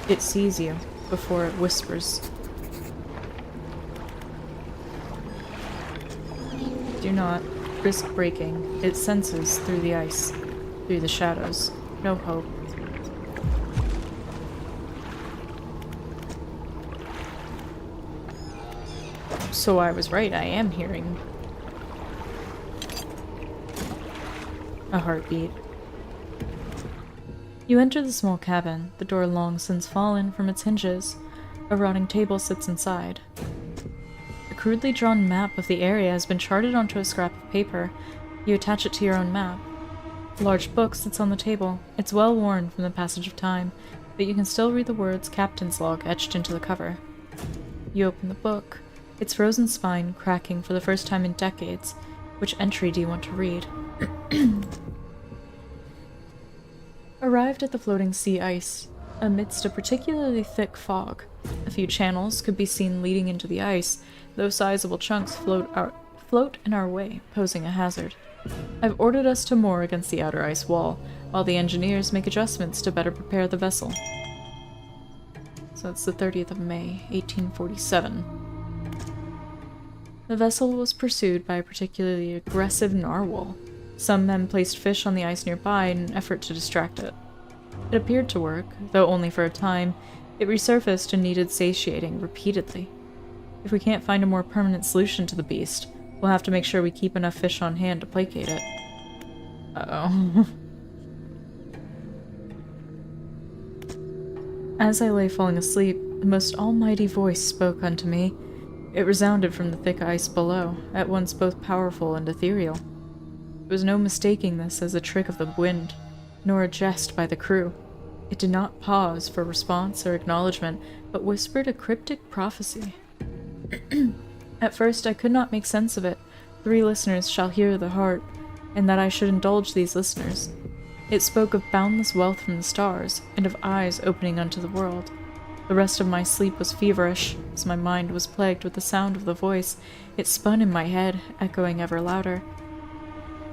It sees you before it whispers. Do not risk breaking. It senses through the ice, through the shadows. No hope. So I was right, I am hearing a heartbeat. You enter the small cabin, the door long since fallen from its hinges. A rotting table sits inside. A crudely drawn map of the area has been charted onto a scrap of paper. You attach it to your own map. A large book sits on the table. It's well worn from the passage of time, but you can still read the words Captain's Log etched into the cover. You open the book. its frozen spine cracking for the first time in decades. Which entry do you want to read? Arrived at the floating sea ice amidst a particularly thick fog. A few channels could be seen leading into the ice, though sizable chunks float in our way, posing a hazard. I've ordered us to moor against the outer ice wall, while the engineers make adjustments to better prepare the vessel. So it's the 30th of May, 1847. The vessel was pursued by a particularly aggressive narwhal. Some men placed fish on the ice nearby in an effort to distract it. It appeared to work, though only for a time. It resurfaced and needed satiating repeatedly. If we can't find a more permanent solution to the beast, we'll have to make sure we keep enough fish on hand to placate it. Uh-oh. As I lay falling asleep, the most almighty voice spoke unto me. It resounded from the thick ice below, at once both powerful and ethereal. There was no mistaking this as a trick of the wind, nor a jest by the crew. It did not pause for response or acknowledgement, but whispered a cryptic prophecy. At first I could not make sense of it. 3 listeners shall hear the heart, and that I should indulge these listeners. It spoke of boundless wealth from the stars, and of eyes opening unto the world. The rest of my sleep was feverish, as my mind was plagued with the sound of the voice. It spun in my head, echoing ever louder.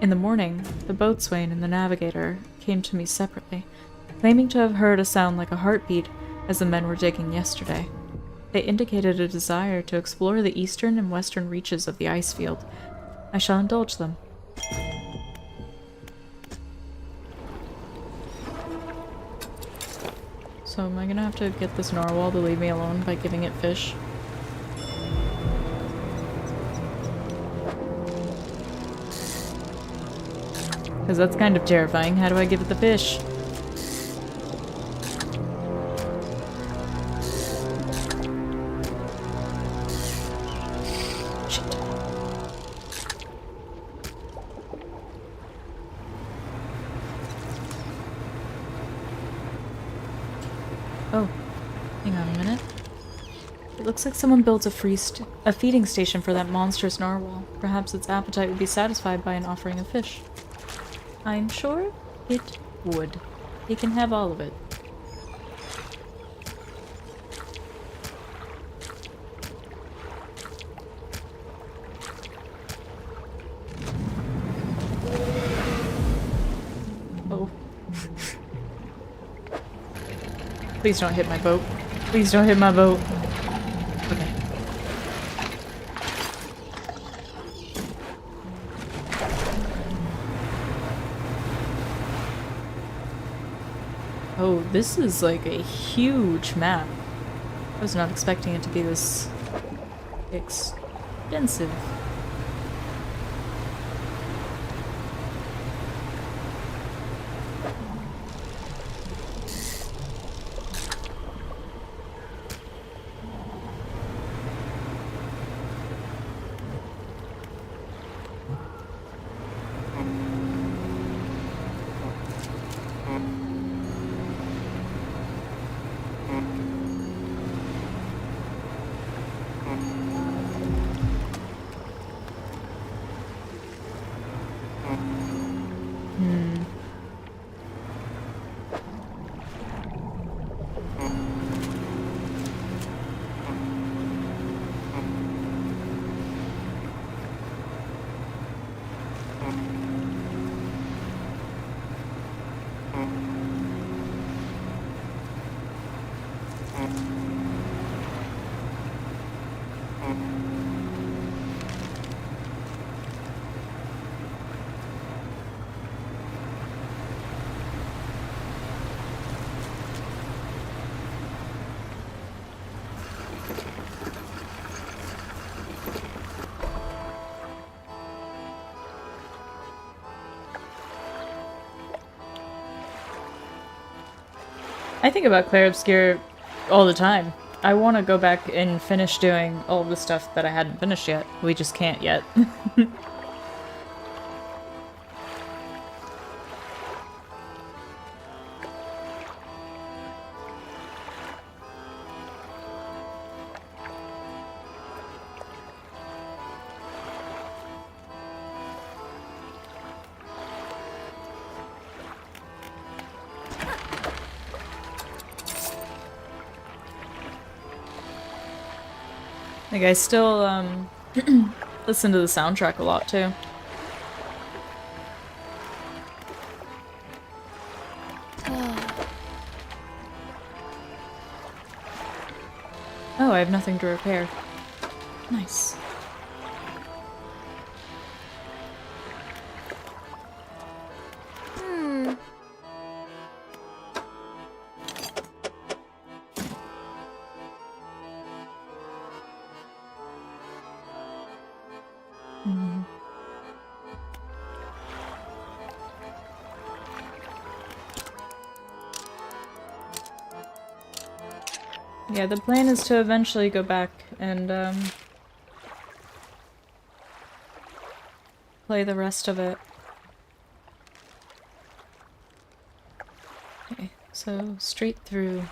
In the morning, the boatswain and the navigator came to me separately, claiming to have heard a sound like a heartbeat as the men were digging yesterday. They indicated a desire to explore the eastern and western reaches of the ice field. I shall indulge them. So am I gonna have to get this narwhal to leave me alone by giving it fish? Because that's kind of terrifying. How do I give it the fish? Shit. Oh, hang on a minute. It looks like someone builds a feeding station for that monstrous narwhal. Perhaps its appetite would be satisfied by an offering of fish. I'm sure it would. It can have all of it. Oh. Please don't hit my boat. Please don't hit my boat. Okay. Oh, this is like a huge map. I was not expecting it to be this extensive. I think about Claire Obscure all the time. I want to go back and finish doing all the stuff that I hadn't finished yet. We just can't yet. Like, I still, listen to the soundtrack a lot, too. Oh, I have nothing to repair. Nice. Yeah, the plan is to eventually go back and, play the rest of it. Okay, so straight through.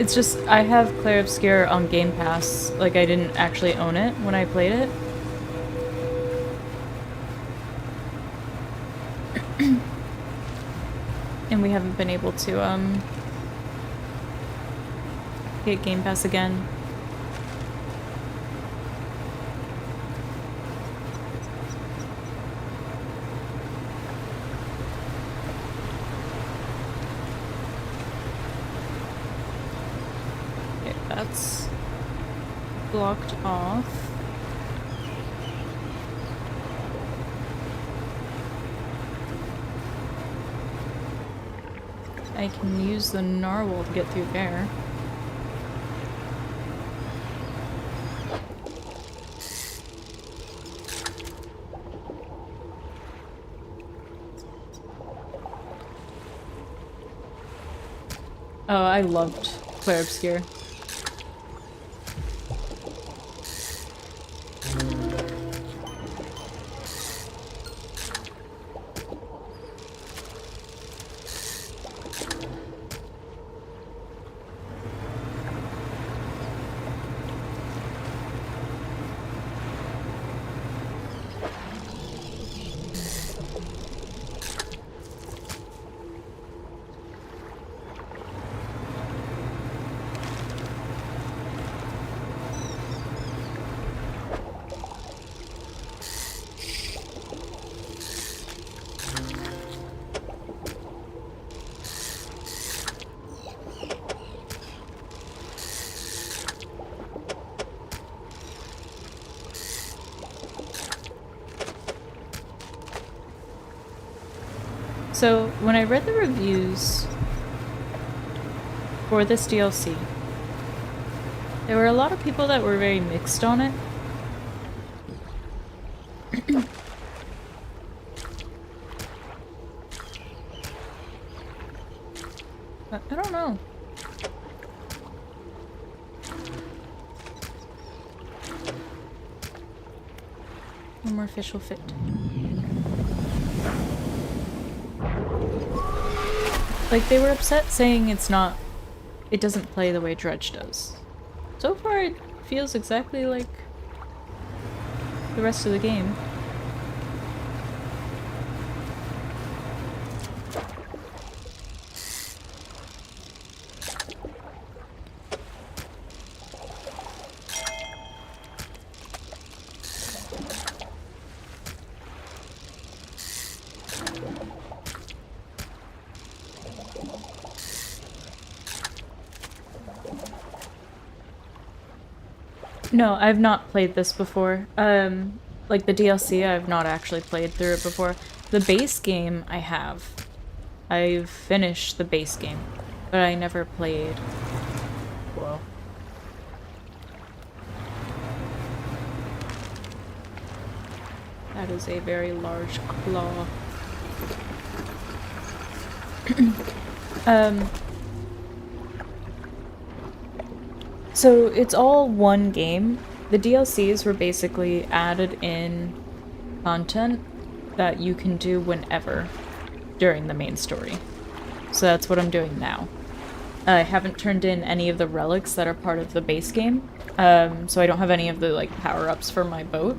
It's just, I have Clair Obscur on Game Pass. Like, I didn't actually own it when I played it. And we haven't been able to, get Game Pass again. Okay, that's blocked off. I can use the narwhal to get through there. Oh, I loved Clair Obscur. So, when I read the reviews for this DLC, there were a lot of people that were very mixed on it. But I don't know. One more fish will fit. Like, they were upset saying it doesn't play the way Dredge does. So far, it feels exactly like the rest of the game. No, I've not played this before. Like the DLC, I've not actually played through it before. The base game, I have. I've finished the base game, but I never played. Whoa. That is a very large claw. So it's all one game. The DLCs were basically added in content that you can do whenever during the main story. So that's what I'm doing now. I haven't turned in any of the relics that are part of the base game, So I don't have any of the, like, power-ups for my boat.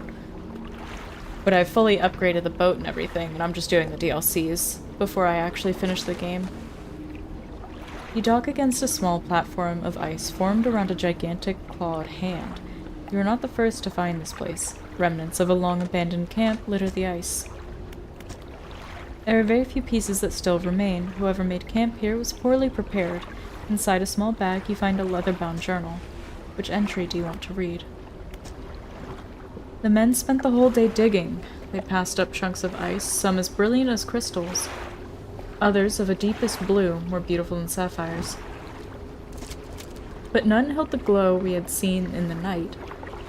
But I've fully upgraded the boat and everything, and I'm just doing the DLCs before I actually finish the game. You dock against a small platform of ice formed around a gigantic clawed hand. You are not the first to find this place. Remnants of a long-abandoned camp litter the ice. There are very few pieces that still remain. Whoever made camp here was poorly prepared. Inside a small bag, you find a leather-bound journal. Which entry do you want to read? The men spent the whole day digging. They passed up chunks of ice, some as brilliant as crystals. Others, of a deepest blue, more beautiful than sapphires. But none held the glow we had seen in the night.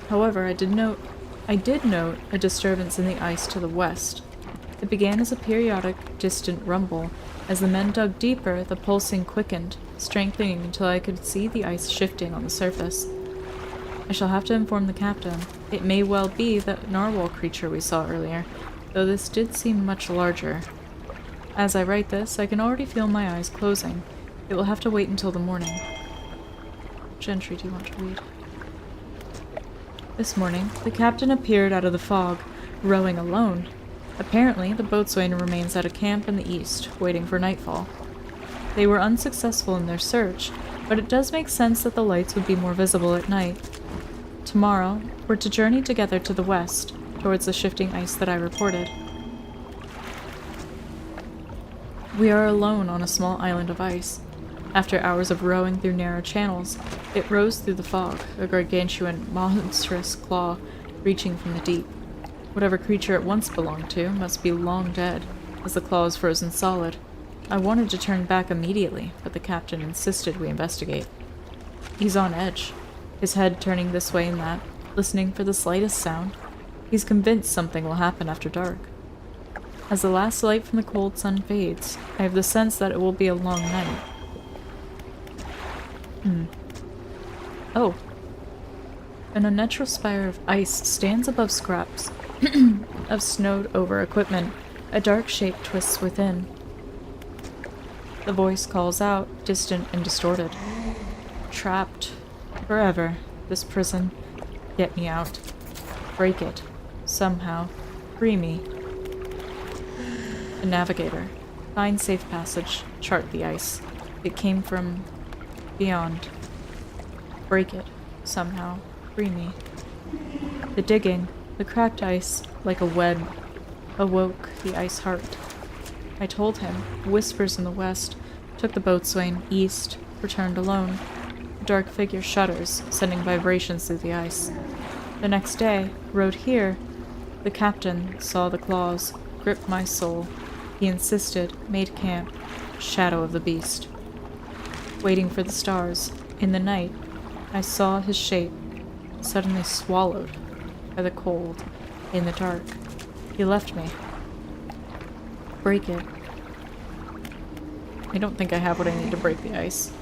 However, I did note a disturbance in the ice to the west. It began as a periodic, distant rumble. As the men dug deeper, the pulsing quickened, strengthening until I could see the ice shifting on the surface. I shall have to inform the captain. It may well be that narwhal creature we saw earlier, though this did seem much larger. As I write this, I can already feel my eyes closing. It will have to wait until the morning. Which entry do you want to read? This morning, the captain appeared out of the fog, rowing alone. Apparently, the boatswain remains at a camp in the east, waiting for nightfall. They were unsuccessful in their search, but it does make sense that the lights would be more visible at night. Tomorrow, we're to journey together to the west, towards the shifting ice that I reported. We are alone on a small island of ice. After hours of rowing through narrow channels, it rose through the fog, a gargantuan, monstrous claw reaching from the deep. Whatever creature it once belonged to must be long dead, as the claw is frozen solid. I wanted to turn back immediately, but the captain insisted we investigate. He's on edge, his head turning this way and that, listening for the slightest sound. He's convinced something will happen after dark. As the last light from the cold sun fades, I have the sense that it will be a long night. Oh. An unnatural spire of ice stands above scraps of snowed-over equipment. A dark shape twists within. The voice calls out, distant and distorted. Trapped. Forever. This prison. Get me out. Break it. Somehow. Free me. The navigator. Find safe passage. Chart the ice. It came from beyond. Break it. Somehow. Free me. The digging. The cracked ice, like a web, awoke the ice heart. I told him. Whispers in the west. Took the boatswain east. Returned alone. The dark figure shudders, sending vibrations through the ice. The next day, rowed here. The captain saw the claws, gripped my soul. He insisted, made camp. Shadow of the beast. Waiting for the stars. In the night, I saw his shape, suddenly swallowed by the cold, in the dark. He left me. Break it. I don't think I have what I need to break the ice.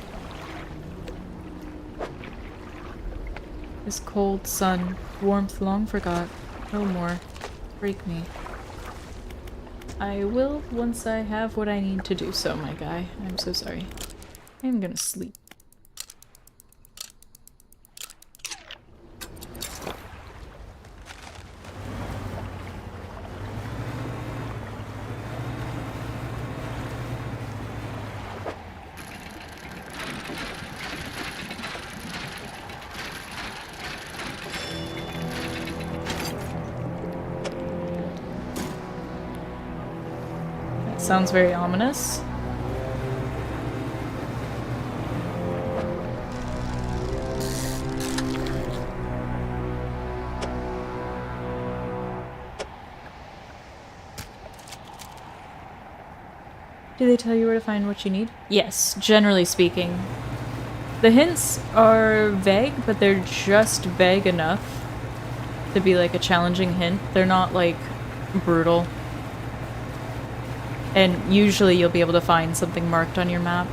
This cold sun, warmth long forgot, no more. Break me. I will once I have what I need to do so, my guy. I'm so sorry. I'm gonna sleep. Sounds very ominous. Do they tell you where to find what you need? Yes, generally speaking. The hints are vague, but they're just vague enough to be like a challenging hint. They're not like brutal. And usually you'll be able to find something marked on your map.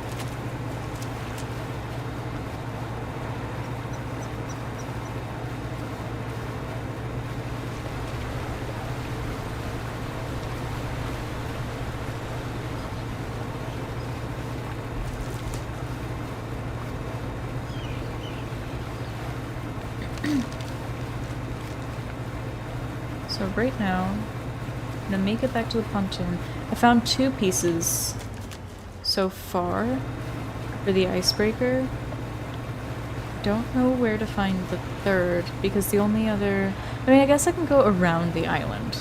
So right now, I'm gonna make it back to the pontoon. I found 2 pieces so far for the icebreaker. Don't know where to find the 3rd because the only other... I mean, I guess I can go around the island.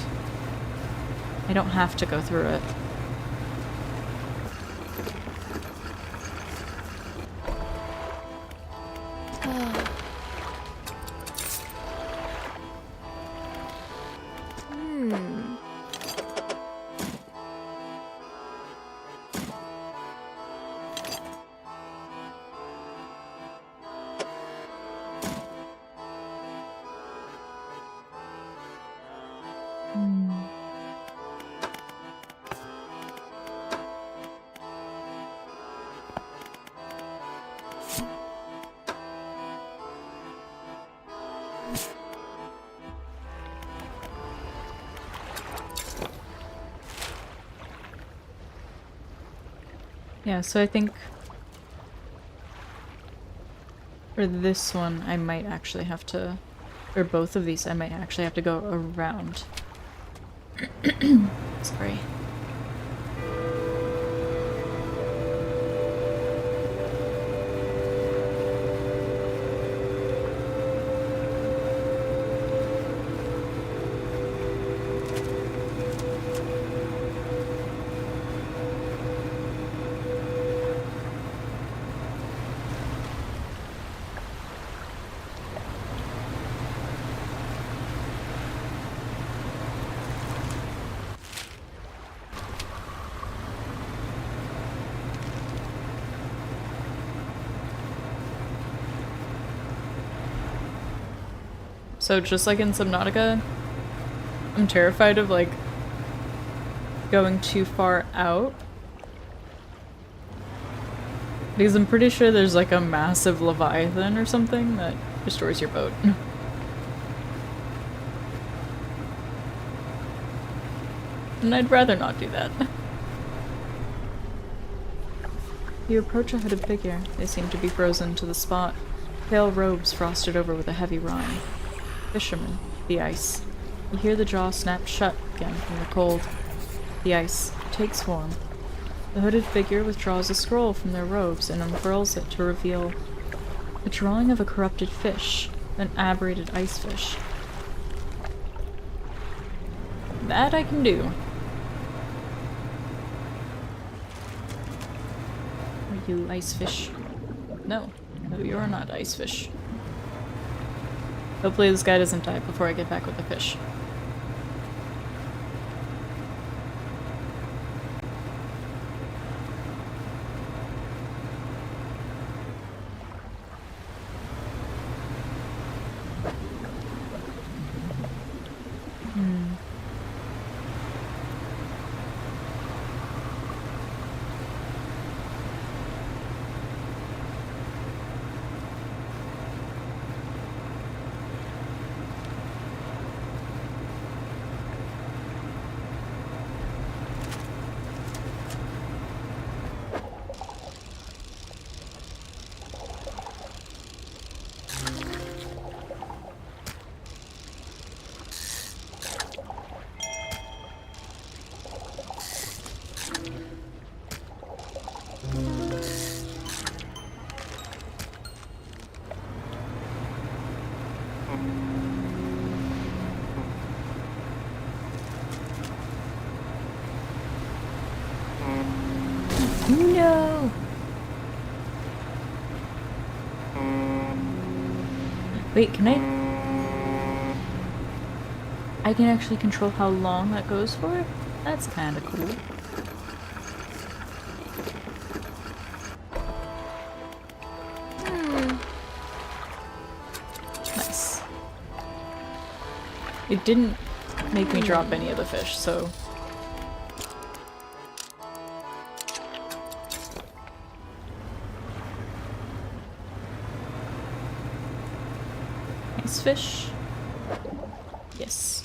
I don't have to go through it. Yeah, so I think for this one I might actually have to, or both of these I might actually have to go around. Sorry. So just like in Subnautica, I'm terrified of like going too far out. Because I'm pretty sure there's like a massive leviathan or something that destroys your boat. And I'd rather not do that. You approach a hooded figure. They seem to be frozen to the spot. Pale robes frosted over with a heavy rime. Fisherman. The ice. You hear the jaw snap shut again from the cold. The ice takes form. The hooded figure withdraws a scroll from their robes and unfurls it to reveal a drawing of a corrupted fish, an aberrated ice fish. That I can do. Are you ice fish? No. No, you're not ice fish. Hopefully this guy doesn't die before I get back with the fish. No! Wait, can I can actually control how long that goes for? That's kinda cool. Nice. It didn't make me drop any of the fish, so... Nice fish. Yes.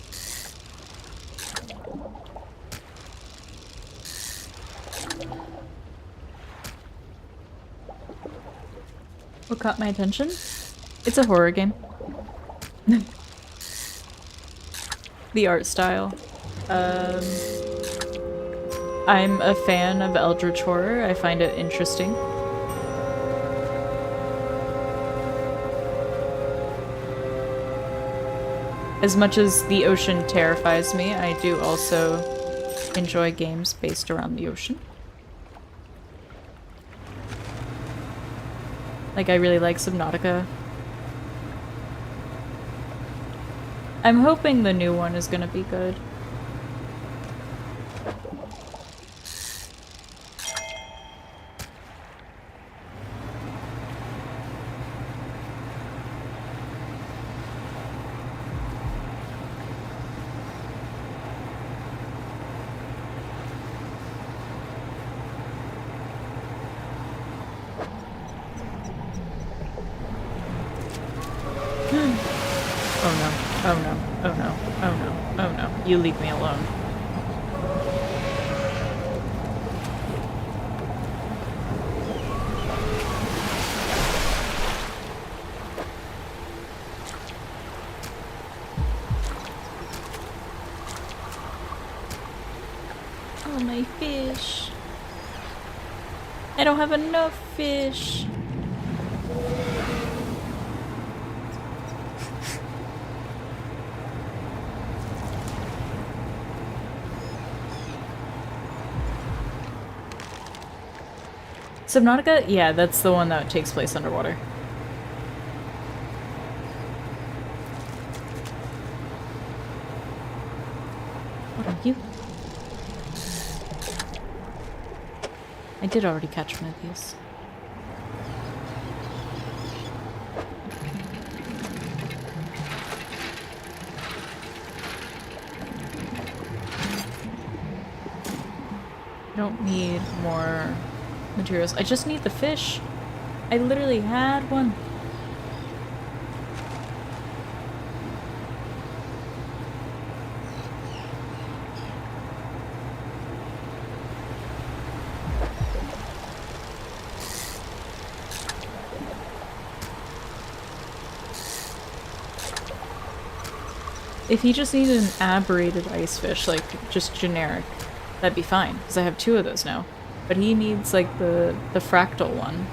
What caught my attention? It's a horror game. the art style. I'm a fan of Eldritch horror. I find it interesting. As much as the ocean terrifies me, I do also enjoy games based around the ocean. Like, I really like Subnautica. I'm hoping the new one is gonna be good. Oh no, oh no, oh no, oh no, oh no. You leave me alone. Oh, my fish. I don't have enough fish. Subnautica? Yeah, that's the one that takes place underwater. What are you? I did already catch one of these. I don't need more materials. I just need the fish. I literally had one. If he just needed an aberrated ice fish, like just generic, that'd be fine, because I have 2 of those now. But he needs like the fractal one.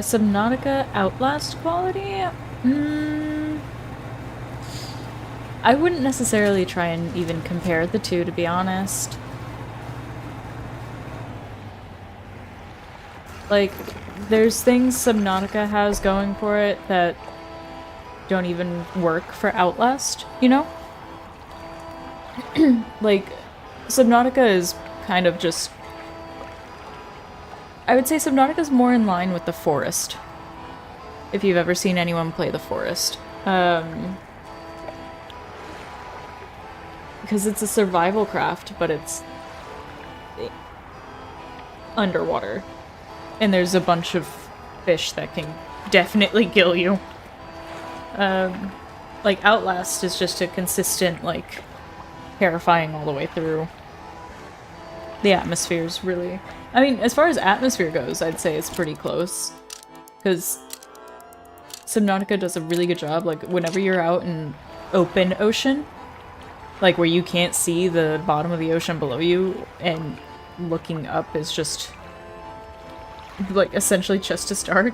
Subnautica Outlast quality? I wouldn't necessarily try and even compare the two, to be honest. Like, there's things Subnautica has going for it that don't even work for Outlast, you know? Like, Subnautica is kind of just... I would say Subnautica is more in line with The Forest. If you've ever seen anyone play The Forest. Because it's a survival craft, but it's underwater. And there's a bunch of fish that can definitely kill you. Like, Outlast is just a consistent, like, terrifying all the way through. The atmosphere's really... I mean, as far as atmosphere goes, I'd say it's pretty close. Because Subnautica does a really good job, like, whenever you're out in open ocean, like, where you can't see the bottom of the ocean below you, and looking up is just, like, essentially just as dark.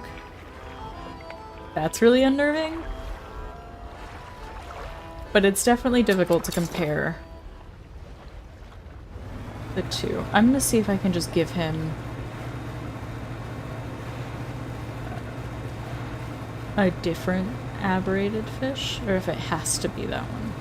That's really unnerving. But it's definitely difficult to compare the two. I'm gonna see if I can just give him a different aberrated fish, or if it has to be that one.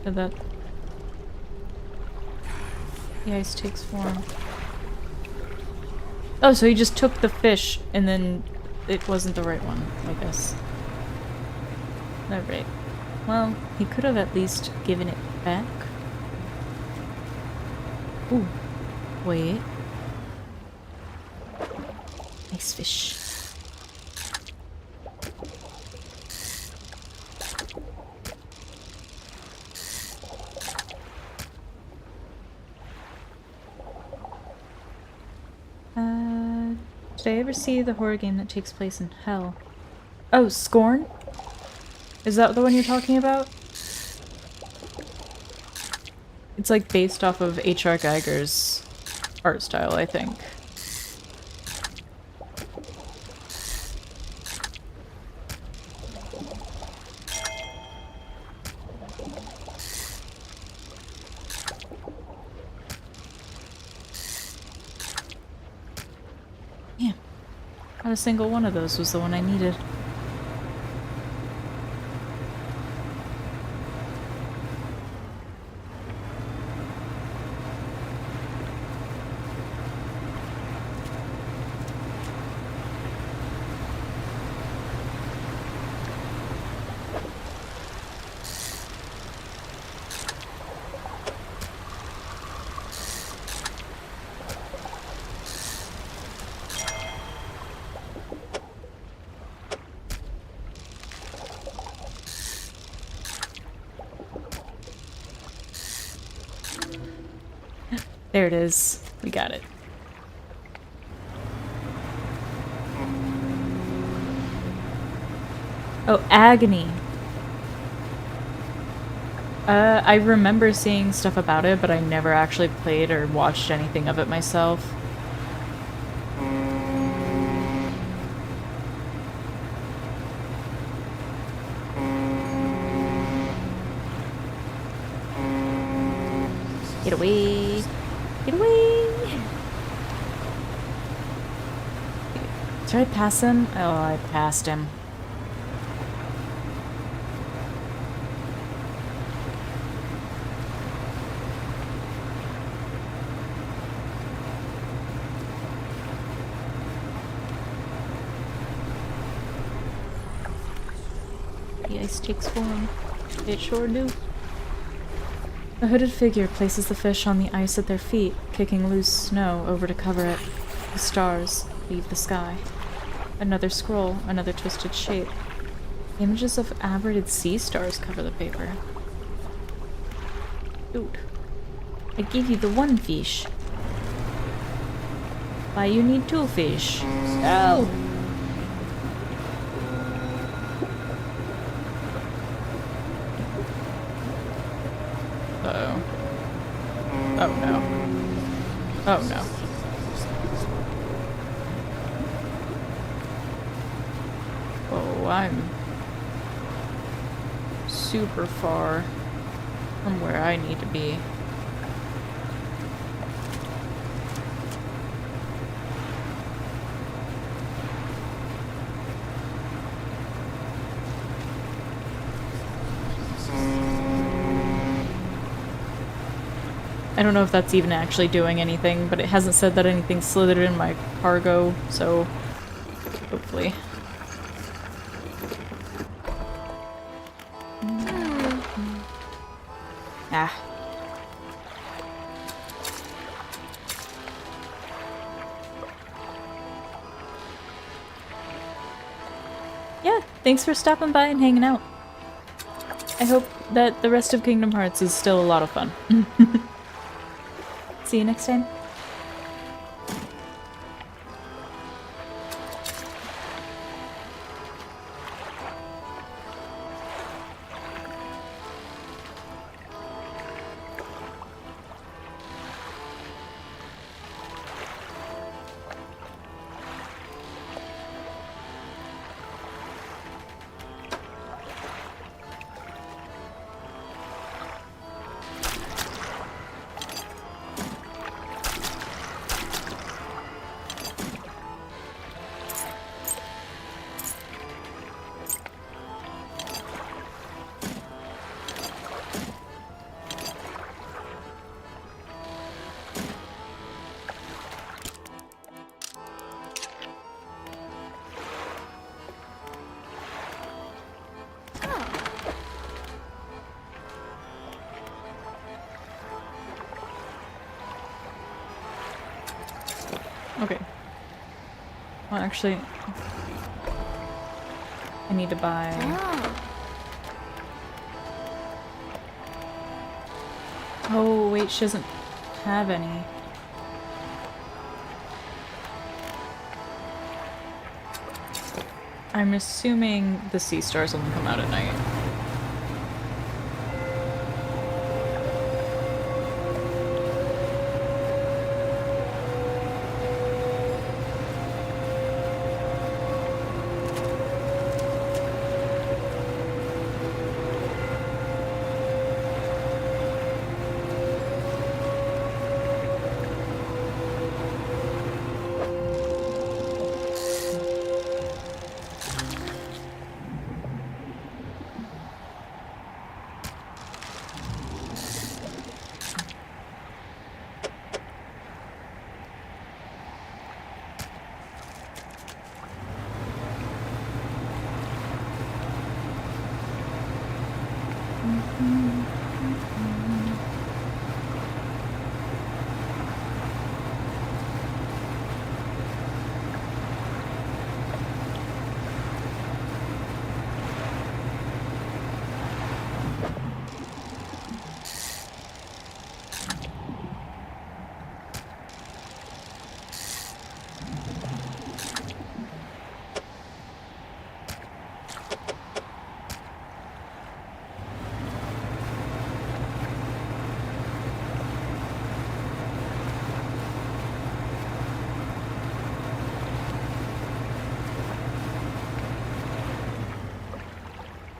Did that... The ice takes form. Oh, so he just took the fish and then it wasn't the right one, I guess. Alright. Well, he could have at least given it back. Ooh. Wait. Nice fish. Did I ever see the horror game that takes place in hell? Oh, Scorn? Is that the one you're talking about? It's like based off of H.R. Geiger's art style, I think. Yeah. Not a single one of those was the one I needed. There it is. We got it. Oh, Agony. I remember seeing stuff about it, but I never actually played or watched anything of it myself. Get away! Get away! Did I pass him? Oh, I passed him. The ice takes form. It sure do. A hooded figure places the fish on the ice at their feet, kicking loose snow over to cover it. The stars leave the sky. Another scroll, another twisted shape. Images of aberrated sea stars cover the paper. Dude, I give you the one fish. Why you need two fish? Oh! Uh-oh. Oh no. Oh no. Oh, I'm super far from where I need to be. I don't know if that's even actually doing anything, but it hasn't said that anything slithered in my cargo, so hopefully. Ah. Yeah, thanks for stopping by and hanging out. I hope that the rest of Kingdom Hearts is still a lot of fun. See you next time. Okay. Well, actually, I need to buy... Oh, wait, she doesn't have any. I'm assuming the sea stars only come out at night.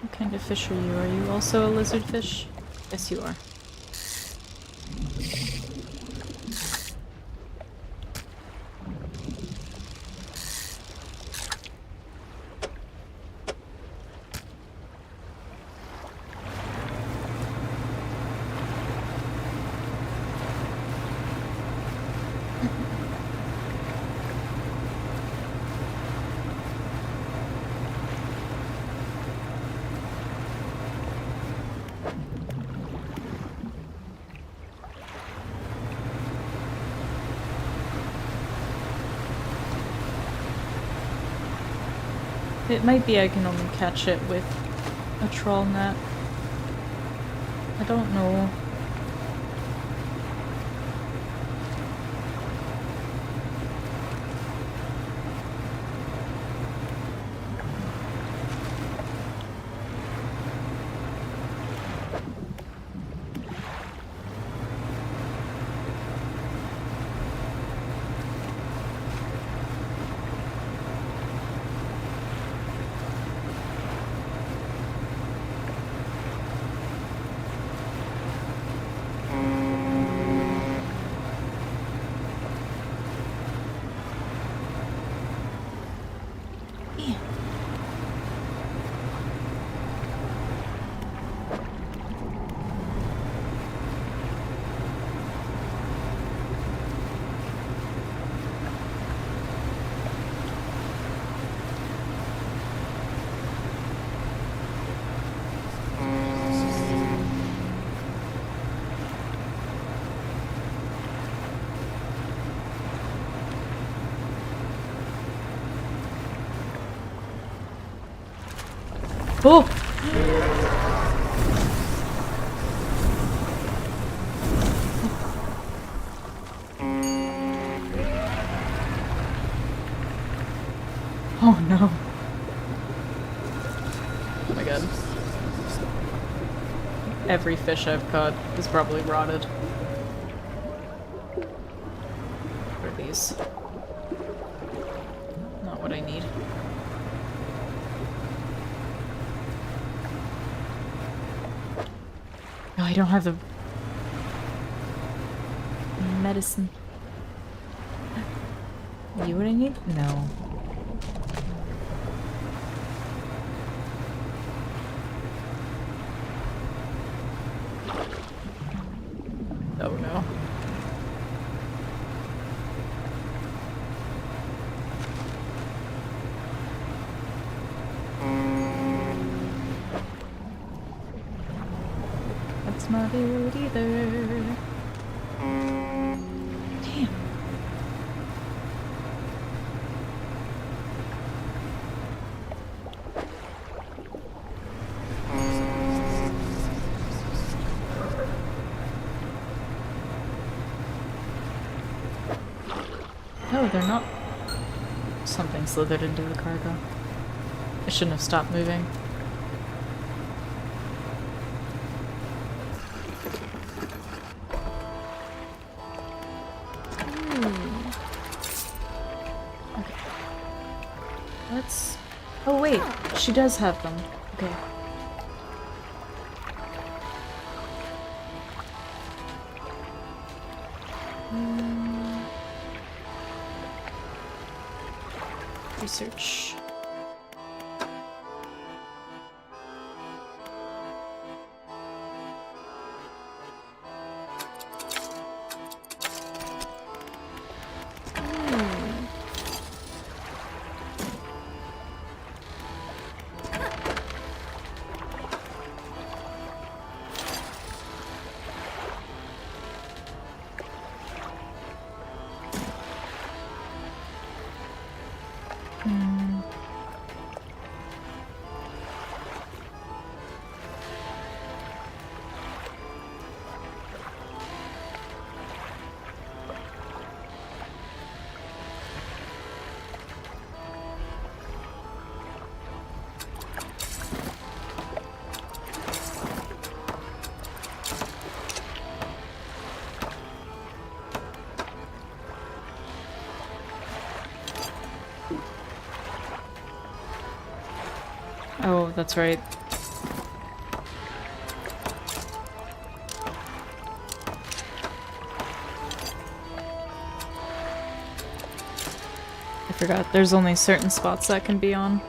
What kind of fish are you? Are you also a lizard fish? Yes, you are. It might be I can only catch it with a trawl net. I don't know. Oh! Oh no. Oh my god. Every fish I've caught is probably rotted. What are these? Not what I need. No, I don't have the medicine. You what I need? No. Oh no. That's not it either. Damn. they're not... Something slithered into the cargo. I shouldn't have stopped moving. Okay. Let's... Oh wait, she does have them. Okay. Research. Oh, that's right. I forgot, there's only certain spots that can be on.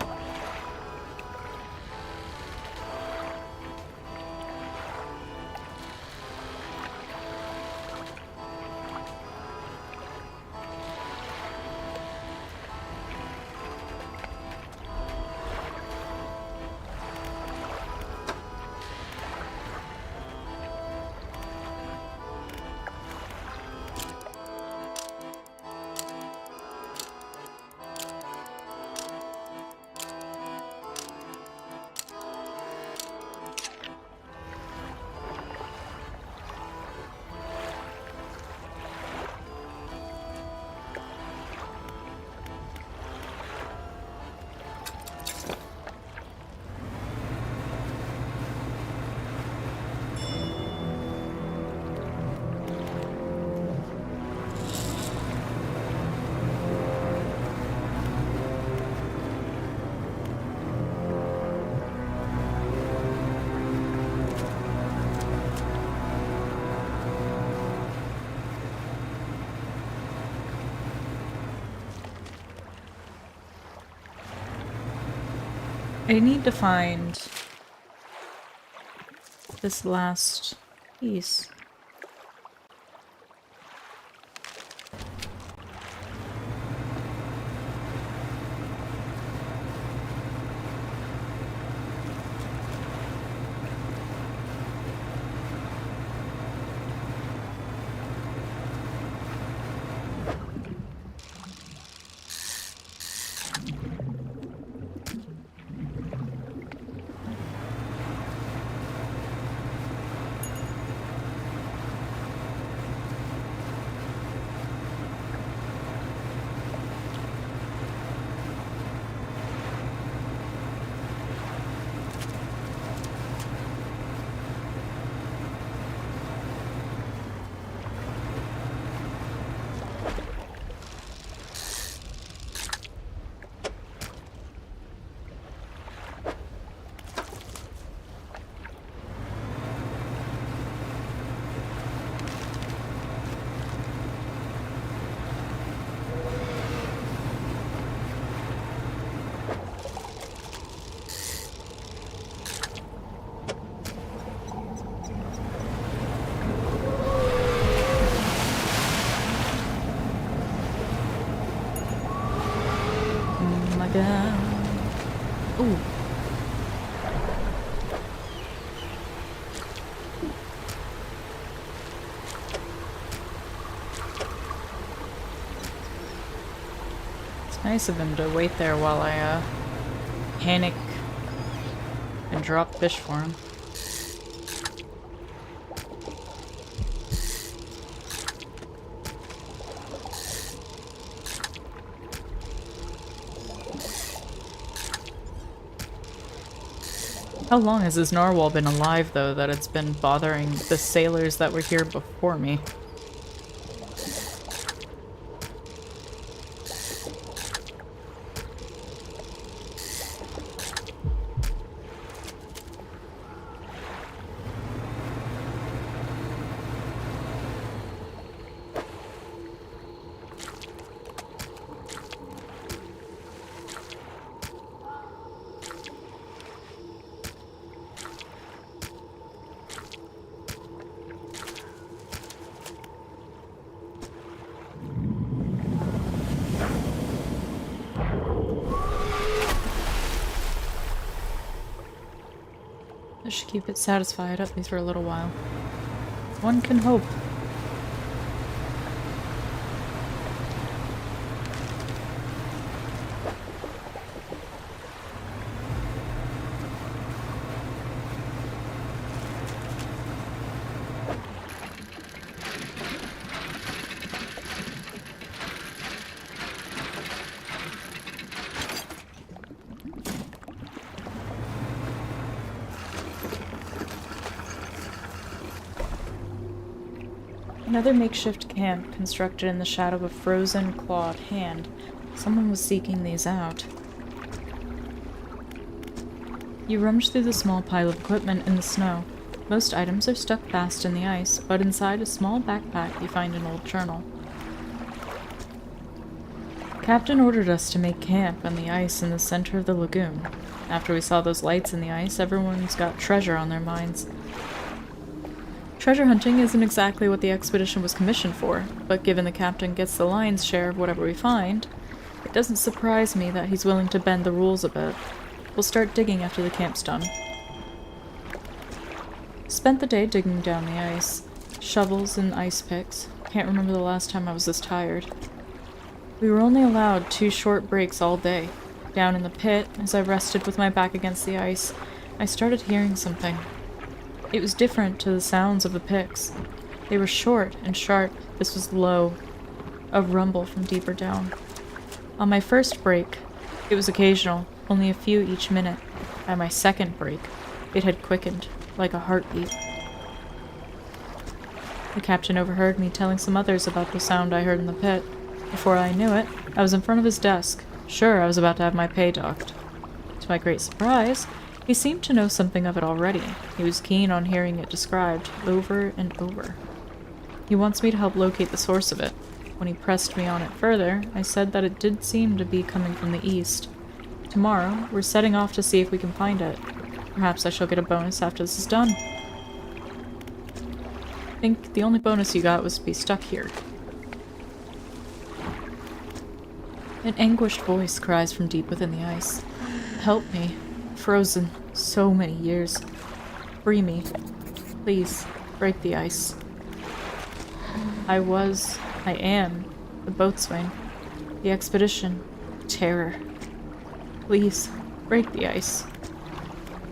I need to find this last piece. Ooh. It's nice of him to wait there while I panic and drop fish for him. How long has this narwhal been alive, though, that it's been bothering the sailors that were here before me? I should keep it satisfied, at least for a little while. One can hope. Another makeshift camp constructed in the shadow of a frozen, clawed hand. Someone was seeking these out. You rummage through the small pile of equipment in the snow. Most items are stuck fast in the ice, but inside a small backpack you find an old journal. Captain ordered us to make camp on the ice in the center of the lagoon. After we saw those lights in the ice, everyone's got treasure on their minds. Treasure hunting isn't exactly what the expedition was commissioned for, but given the captain gets the lion's share of whatever we find, it doesn't surprise me that he's willing to bend the rules a bit. We'll start digging after the camp's done. Spent the day digging down the ice. Shovels and ice picks. Can't remember the last time I was this tired. We were only allowed 2 short breaks all day. Down in the pit, as I rested with my back against the ice, I started hearing something. It was different to the sounds of the picks. They were short and sharp. This was low. A rumble from deeper down. On my first break, it was occasional, only a few each minute. By my second break, it had quickened, like a heartbeat. The captain overheard me telling some others about the sound I heard in the pit. Before I knew it, I was in front of his desk. Sure, I was about to have my pay docked. To my great surprise, he seemed to know something of it already. He was keen on hearing it described, over and over. He wants me to help locate the source of it. When he pressed me on it further, I said that it did seem to be coming from the east. Tomorrow, we're setting off to see if we can find it. Perhaps I shall get a bonus after this is done. I think the only bonus you got was to be stuck here. An anguished voice cries from deep within the ice. Help me. Frozen so many years. Free me. Please, break the ice. I am, the boatswain. The expedition. Terror. Please, break the ice.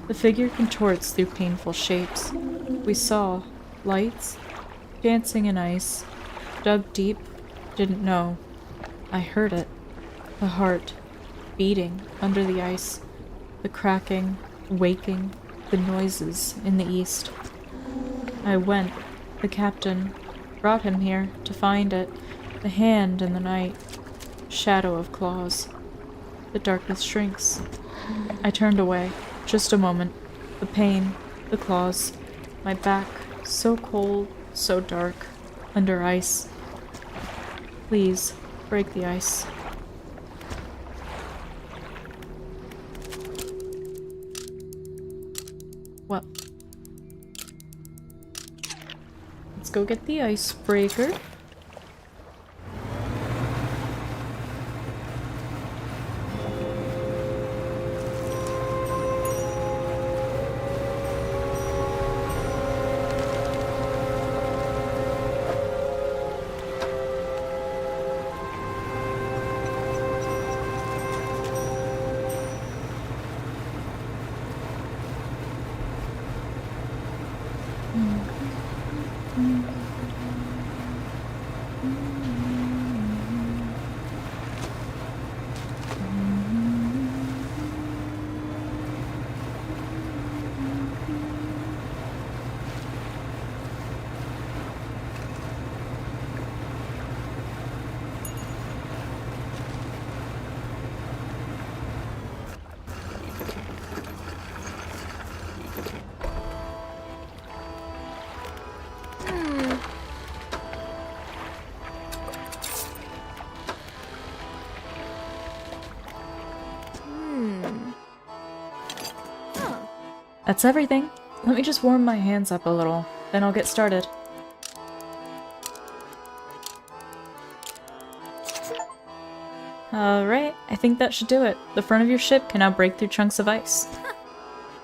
The figure contorts through painful shapes. We saw lights, dancing in ice, dug deep, didn't know. I heard it. The heart, beating under the ice. The cracking, waking, the noises in the east. I went. The captain brought him here to find it. The hand in the night. Shadow of claws. The darkness shrinks. I turned away. Just a moment. The pain, the claws. My back, so cold, so dark. Under ice. Please, break the ice. Well, let's go get the icebreaker. That's everything. Let me just warm my hands up a little, then I'll get started. Alright, I think that should do it. The front of your ship can now break through chunks of ice.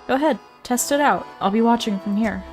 Go ahead, test it out. I'll be watching from here.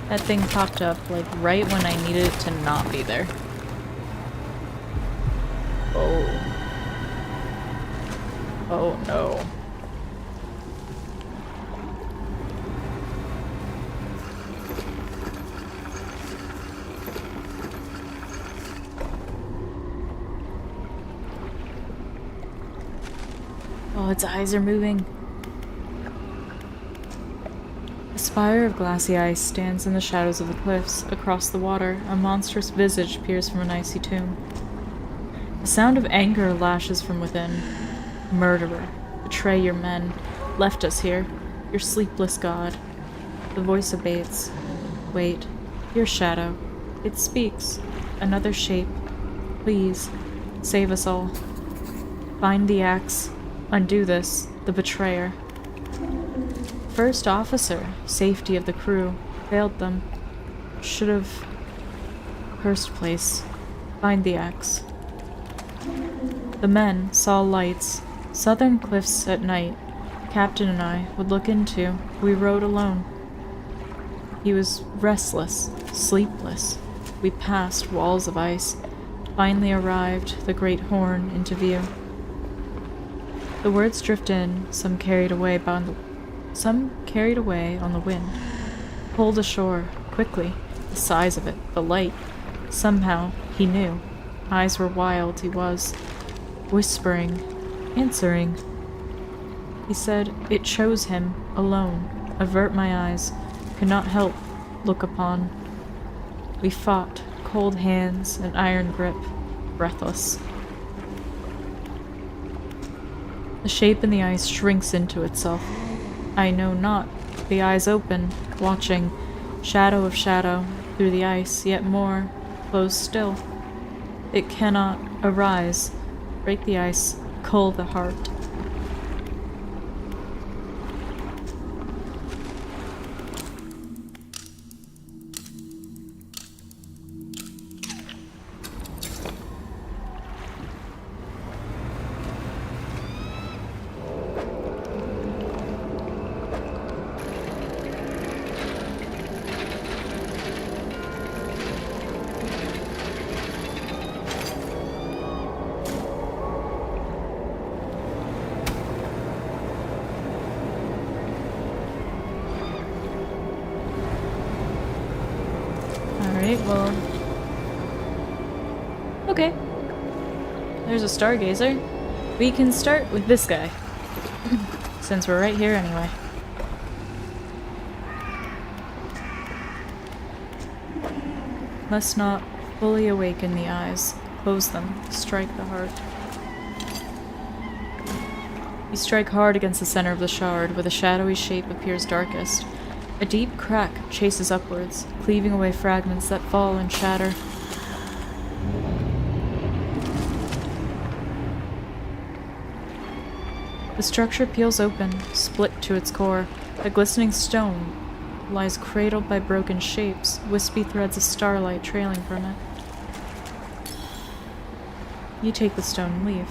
That thing popped up, like, right when I needed it to not be there. Oh. Oh no. Oh, its eyes are moving. A spire of glassy ice stands in the shadows of the cliffs. Across the water, a monstrous visage peers from an icy tomb. A sound of anger lashes from within. Murderer, betray your men, left us here, your sleepless god. The voice abates. Wait, your shadow. It speaks. Another shape. Please, save us all. Find the axe. Undo this, the betrayer. First officer, safety of the crew, failed them. Should have... First place, find the axe. The men saw lights, southern cliffs at night. Captain and I would look into. We rode alone. He was restless, sleepless. We passed walls of ice, finally arrived, the great horn, into view. The words drift in, some carried away on the wind. Pulled ashore, quickly, the size of it, the light. Somehow, he knew. Eyes were wild, he was. Whispering, answering. He said it chose him, alone. Avert my eyes, could not help, look upon. We fought, cold hands, an iron grip, breathless. The shape in the ice shrinks into itself. I know not. The eyes open, watching. Shadow of shadow, through the ice, yet more, close still. It cannot arise, break the ice, cull the heart. Alright, well... Okay. There's a stargazer. We can start with this guy. Since we're right here anyway. Must not fully awaken the eyes. Close them. Strike the heart. You strike hard against the center of the shard, where the shadowy shape appears darkest. A deep crack chases upwards, cleaving away fragments that fall and shatter. The structure peels open, split to its core. A glistening stone lies cradled by broken shapes, wispy threads of starlight trailing from it. You take the stone and leave.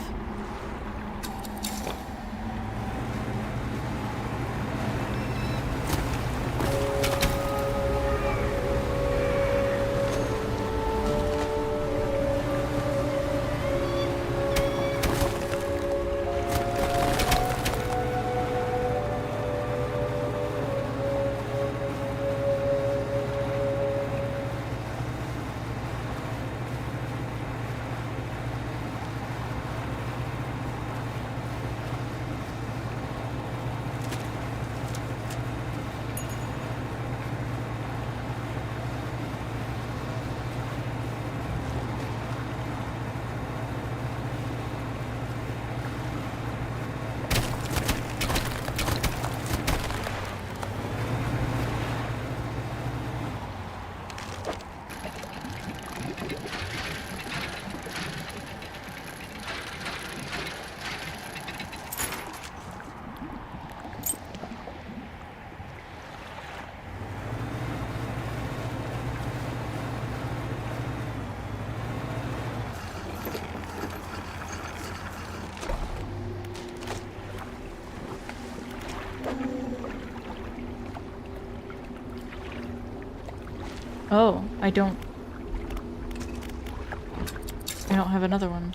Oh, I don't have another one.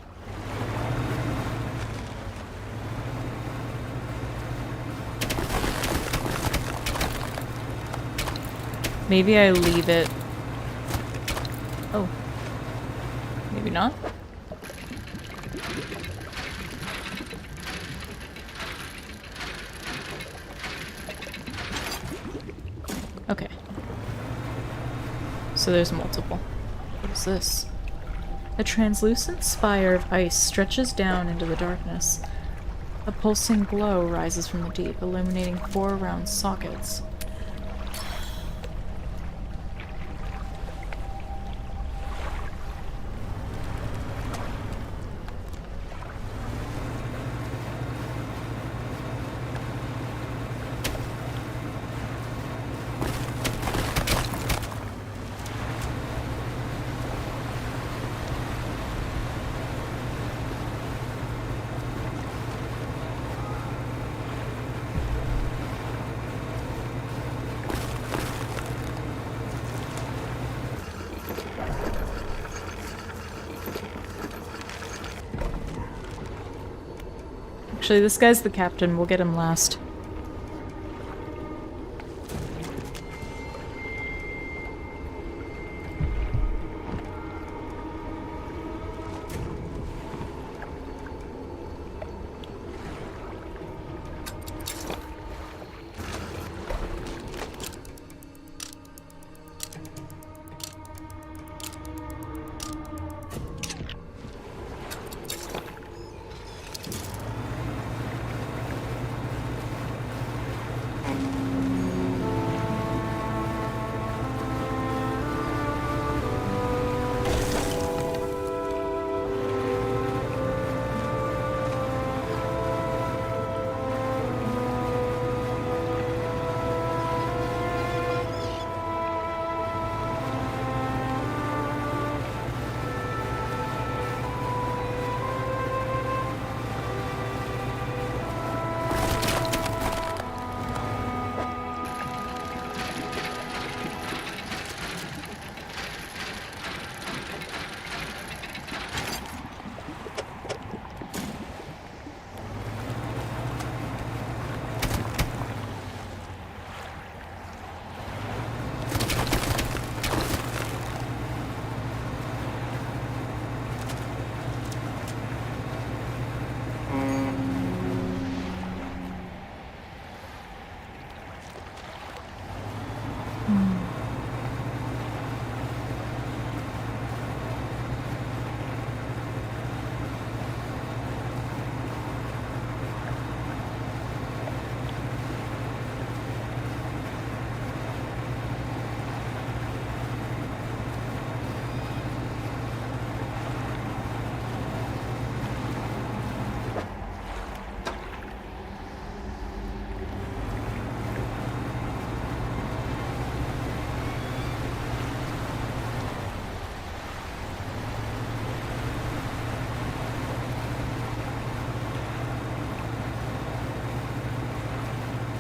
Maybe I leave it. Oh. Maybe not. Okay. So there's multiple. What is this? A translucent spire of ice stretches down into the darkness. A pulsing glow rises from the deep, illuminating 4 round sockets. Actually, this guy's the captain. We'll get him last.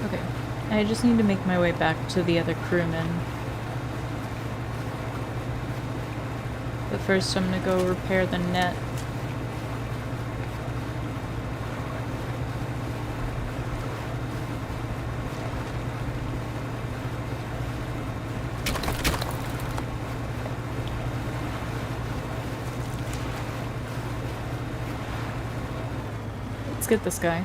Okay. I just need to make my way back to the other crewmen. But first I'm gonna go repair the net. Let's get this guy.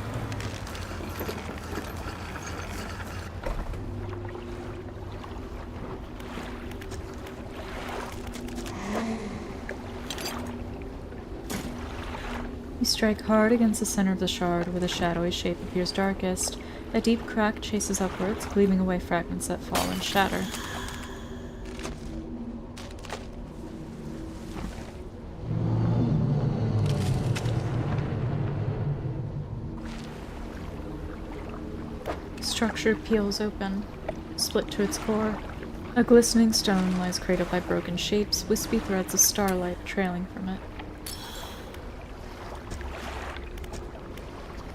You strike hard against the center of the shard, where the shadowy shape appears darkest. A deep crack chases upwards, cleaving away fragments that fall and shatter. Structure peels open, split to its core. A glistening stone lies cradled by broken shapes, wispy threads of starlight trailing from it.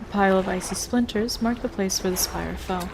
A pile of icy splinters mark the place where the spire fell.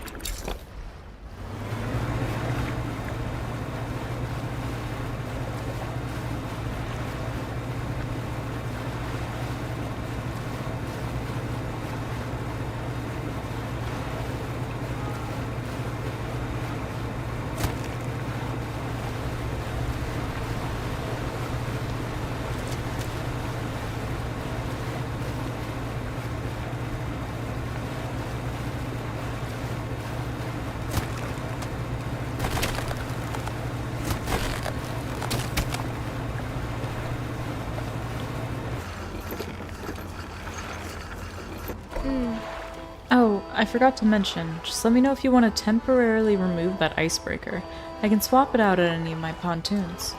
Oh, I forgot to mention, just let me know if you want to temporarily remove that icebreaker. I can swap it out at any of my pontoons.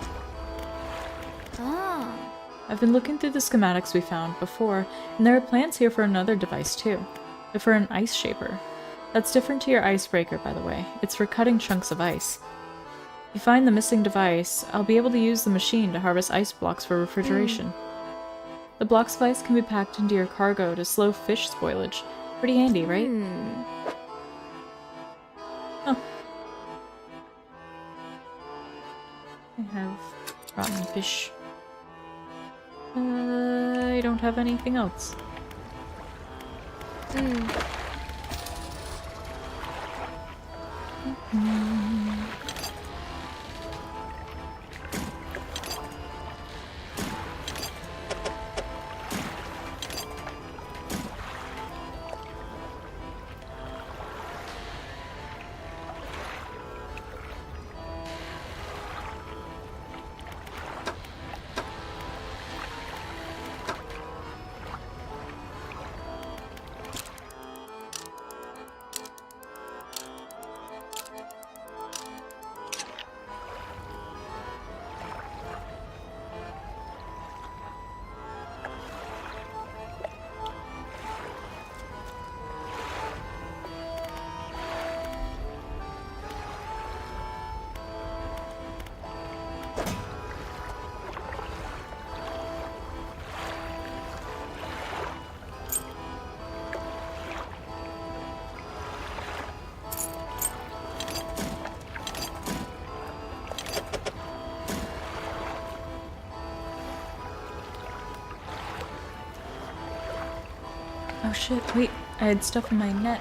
Ah. I've been looking through the schematics we found before, and there are plans here for another device too. They're for an ice shaper. That's different to your icebreaker, by the way. It's for cutting chunks of ice. If you find the missing device, I'll be able to use the machine to harvest ice blocks for refrigeration. The blocks of ice can be packed into your cargo to slow fish spoilage. Pretty handy, right? Oh. I have rotten fish. I don't have anything else. Oh shit, wait, I had stuff in my net.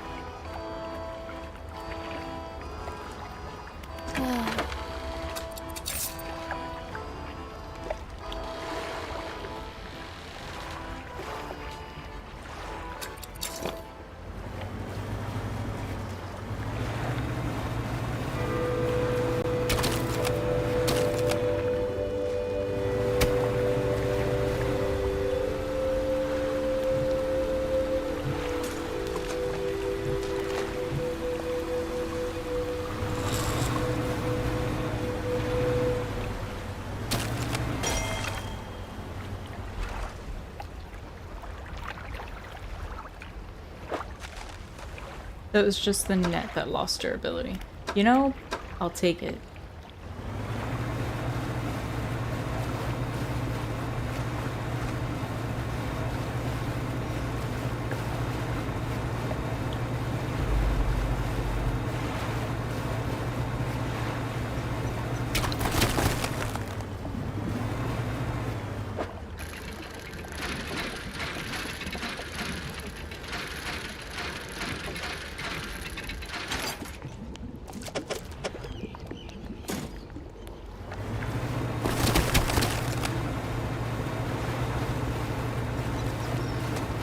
That was just the net that lost durability. You know, I'll take it.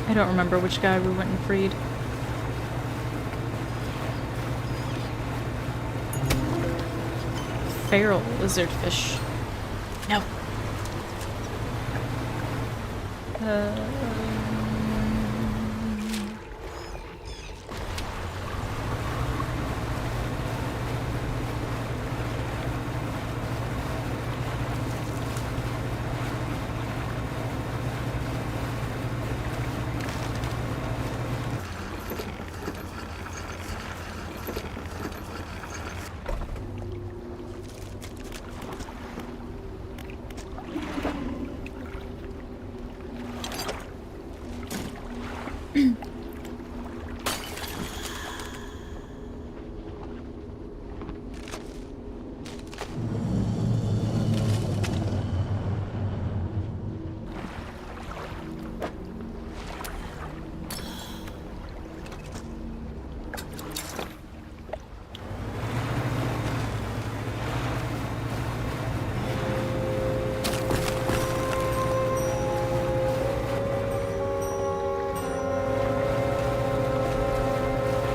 I don't remember which guy we went and freed. Feral lizardfish. No.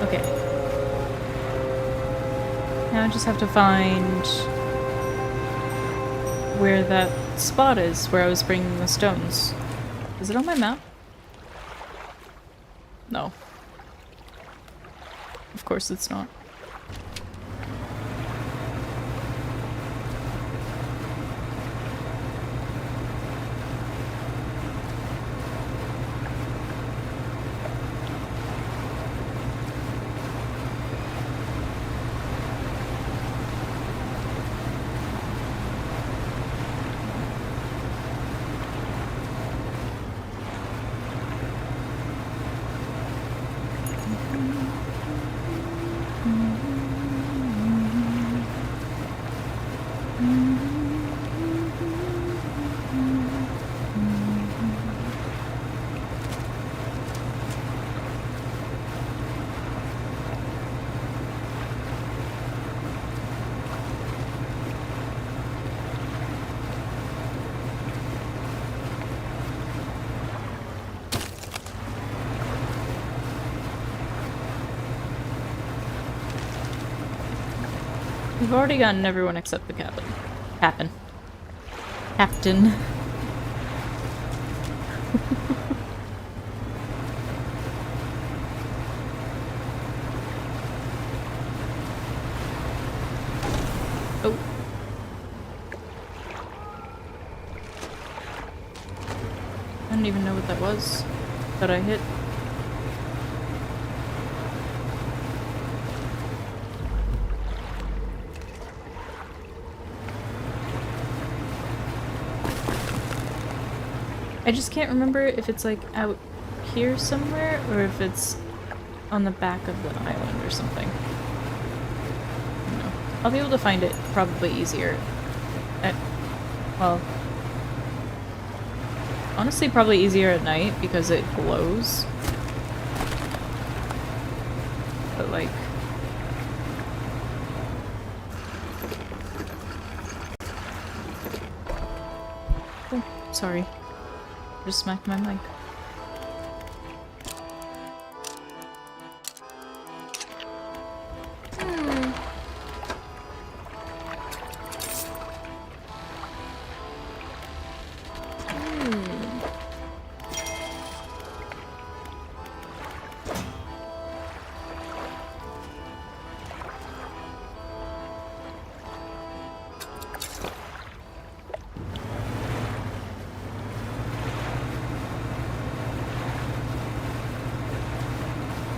Okay. Now I just have to find where that spot is, where I was bringing the stones. Is it on my map? No. Of course it's not. We've already gotten everyone except the captain. Captain. Oh. I don't even know what that was that I hit. I just can't remember if it's like out here somewhere or if it's on the back of the island or something. No. I'll be able to find it probably easier. Well, honestly probably easier at night because it glows. But like... Oh, sorry. Just smacked my mic.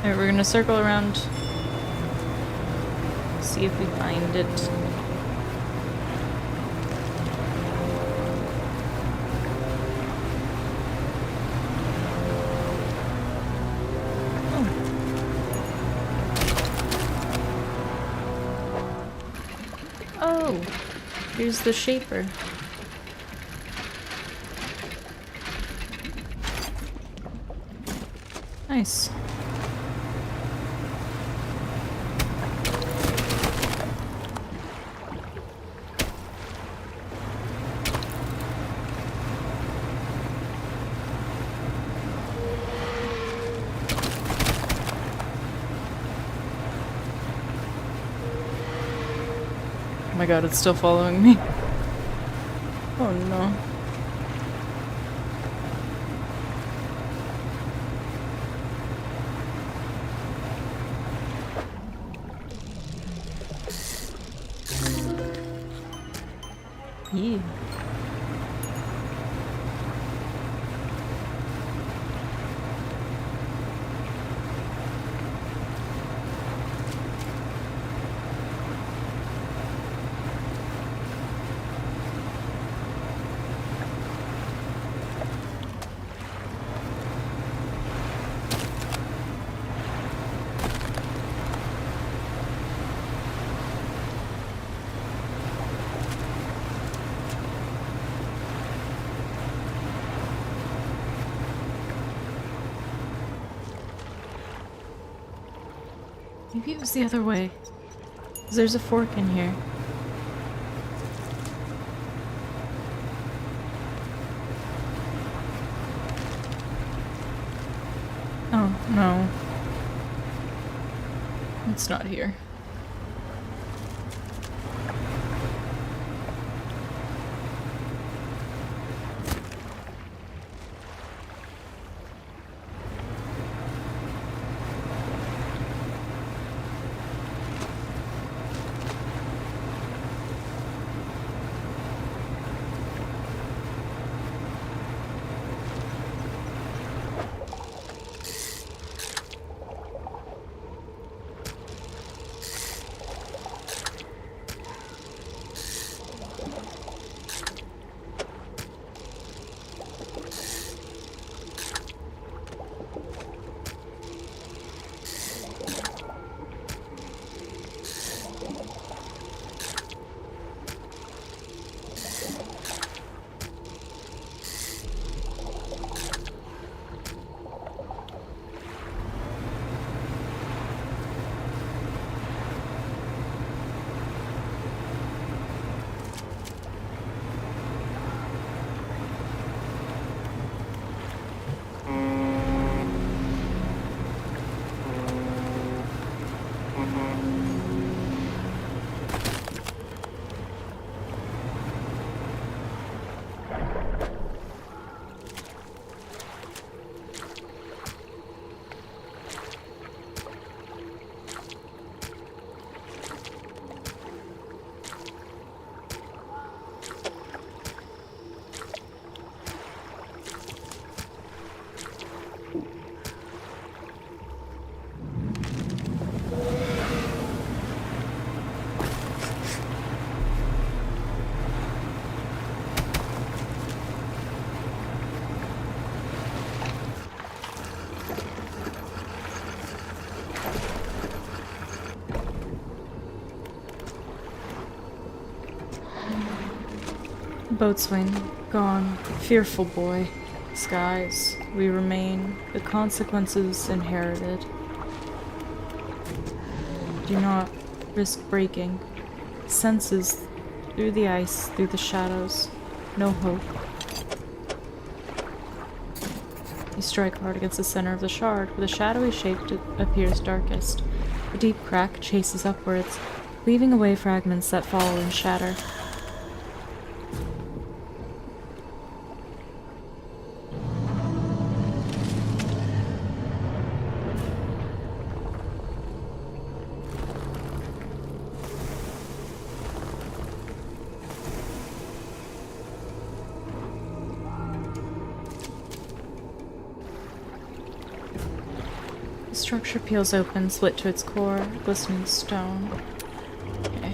Alright, we're gonna circle around, see if we find it. Oh, here's the shaper. Nice. Oh my god, it's still following me. Oh no. Yeah. Maybe it was the other way. 'Cause there's a fork in here. Oh, no. It's not here. Boatswain, gone. Fearful boy. Skies, we remain. The consequences inherited. Do not risk breaking. Senses through the ice, through the shadows. No hope. You strike hard against the center of the shard. With a shadowy shape it appears darkest. A deep crack chases upwards, leaving away fragments that fall and shatter. The structure peels open, split to its core, glistening stone. Okay.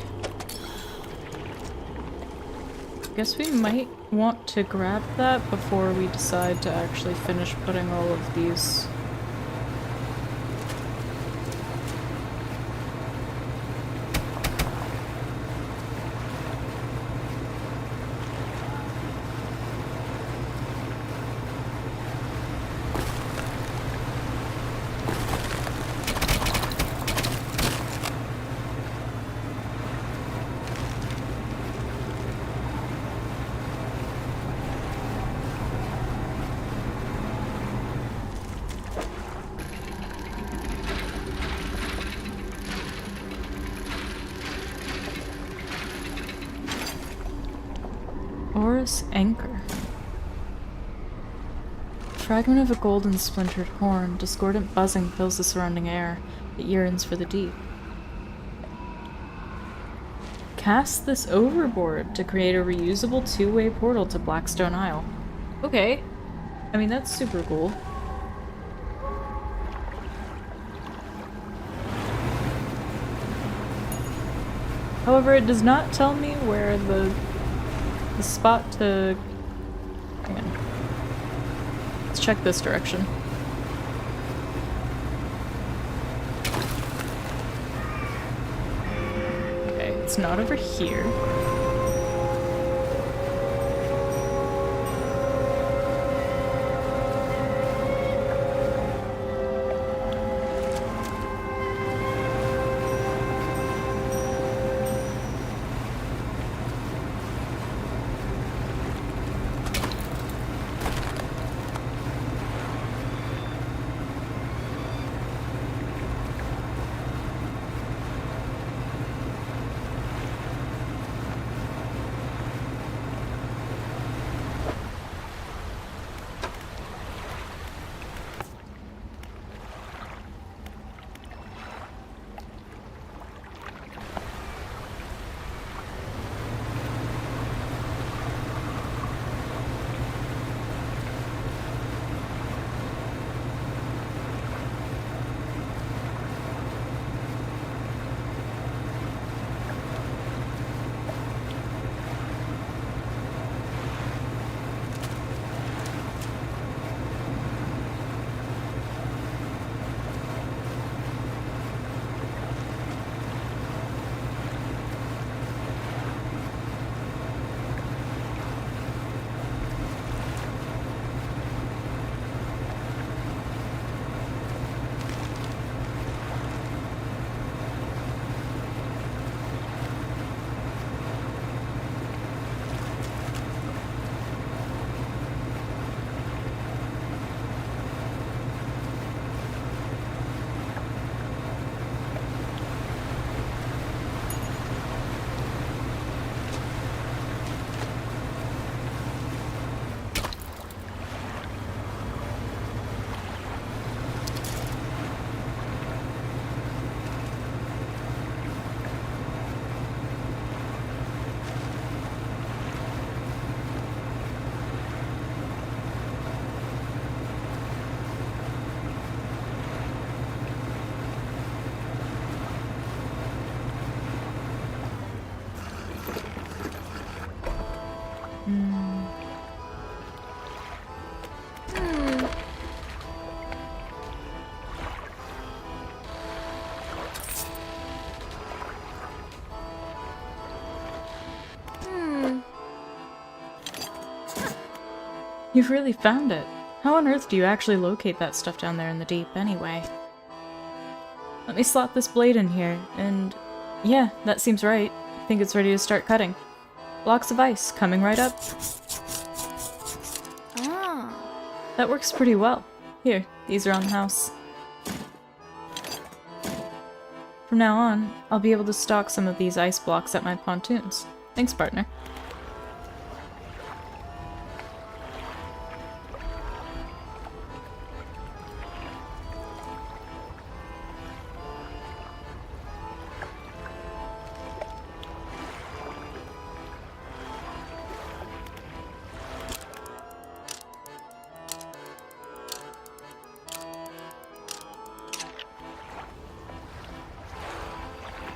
Guess we might want to grab that before we decide to actually finish putting all of these. Orus anchor. Fragment of a golden splintered horn. Discordant buzzing fills the surrounding air. It yearns for the deep. Cast this overboard to create a reusable two-way portal to Blackstone Isle. Okay. I mean, that's super cool. However, it does not tell me where the spot to... Hang on. Let's check this direction. Okay, it's not over here. You've really found it. How on earth do you actually locate that stuff down there in the deep, anyway? Let me slot this blade in here, and... yeah, that seems right. I think it's ready to start cutting. Blocks of ice, coming right up. Ah. That works pretty well. Here, these are on the house. From now on, I'll be able to stock some of these ice blocks at my pontoons. Thanks, partner.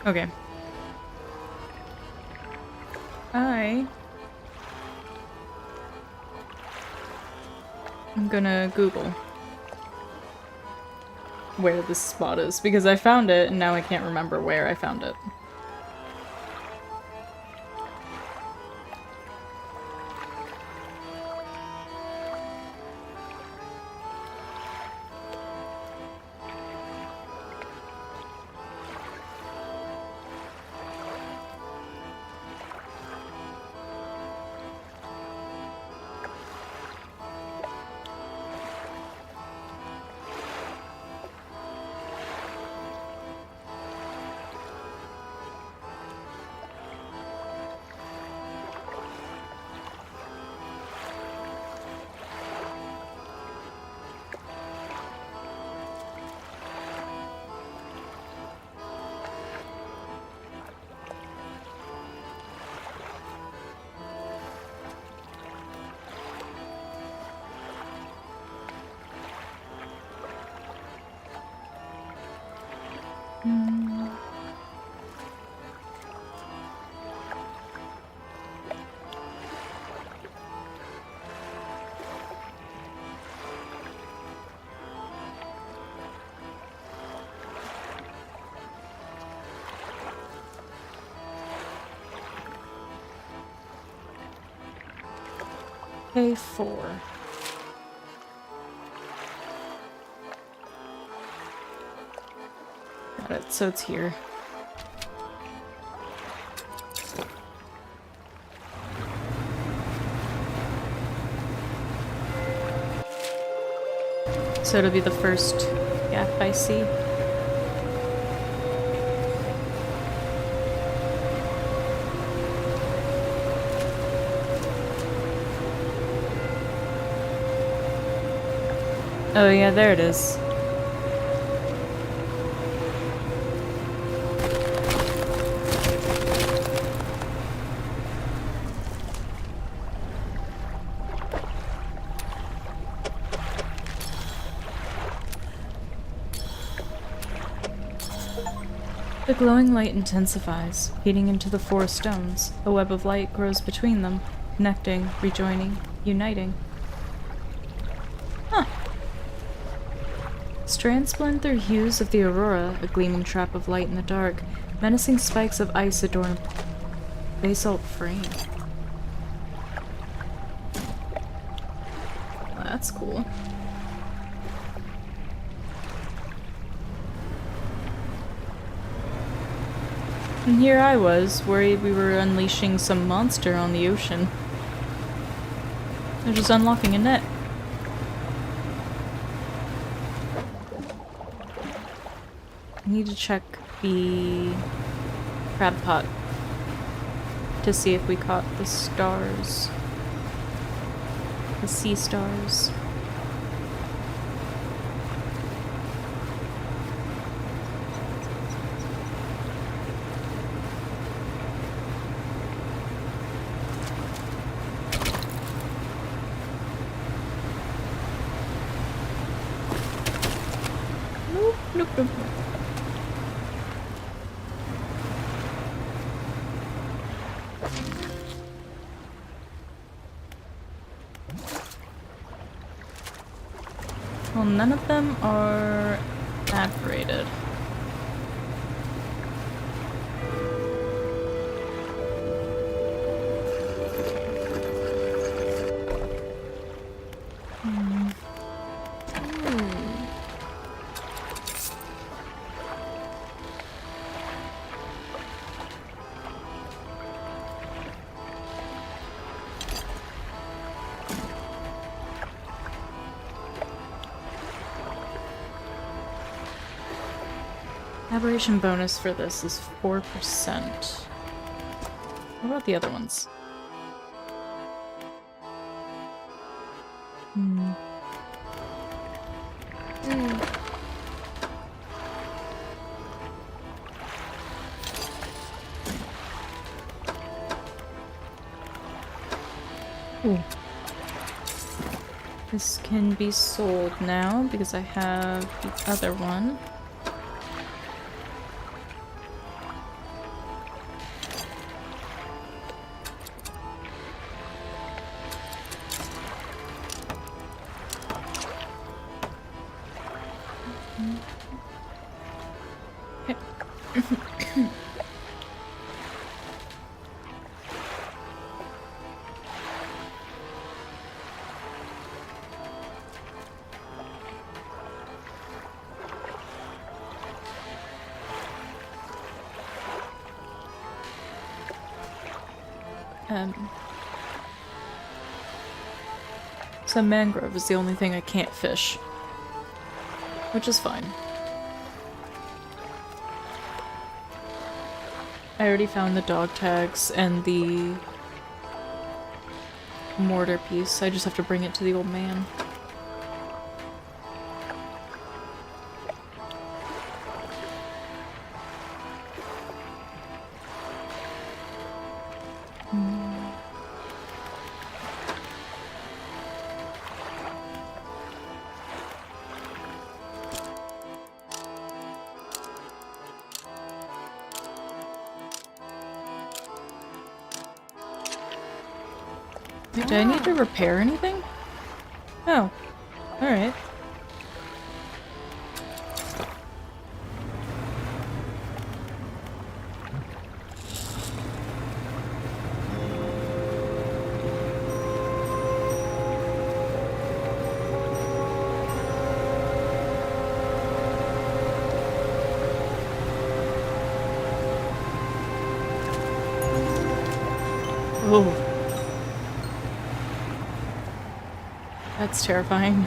Okay. I'm gonna Google where this spot is, because I found it and now I can't remember where I found it. K4. Got it, so it's here. So it'll be the first gap I see. Oh yeah, there it is. The glowing light intensifies, feeding into the four stones. A web of light grows between them, connecting, rejoining, uniting. Huh. Strands blend through hues of the aurora, a gleaming trap of light in the dark. Menacing spikes of ice adorn basalt frame. Well, that's cool. And here I was, worried we were unleashing some monster on the ocean. They're just unlocking a net. I need to check the crab pot to see if we caught the stars. The sea stars. Nope, nope, nope, nope. Well, none of them are evaporated. Aberration bonus for this is 4%. What about the other ones? Hmm. Ooh. This can be sold now because I have the other one. So mangrove is the only thing I can't fish, which is fine. I already found the dog tags and the mortar piece. I just have to bring it to the old man. Wait, do I need to repair anything? Oh, alright. Oh. That's terrifying.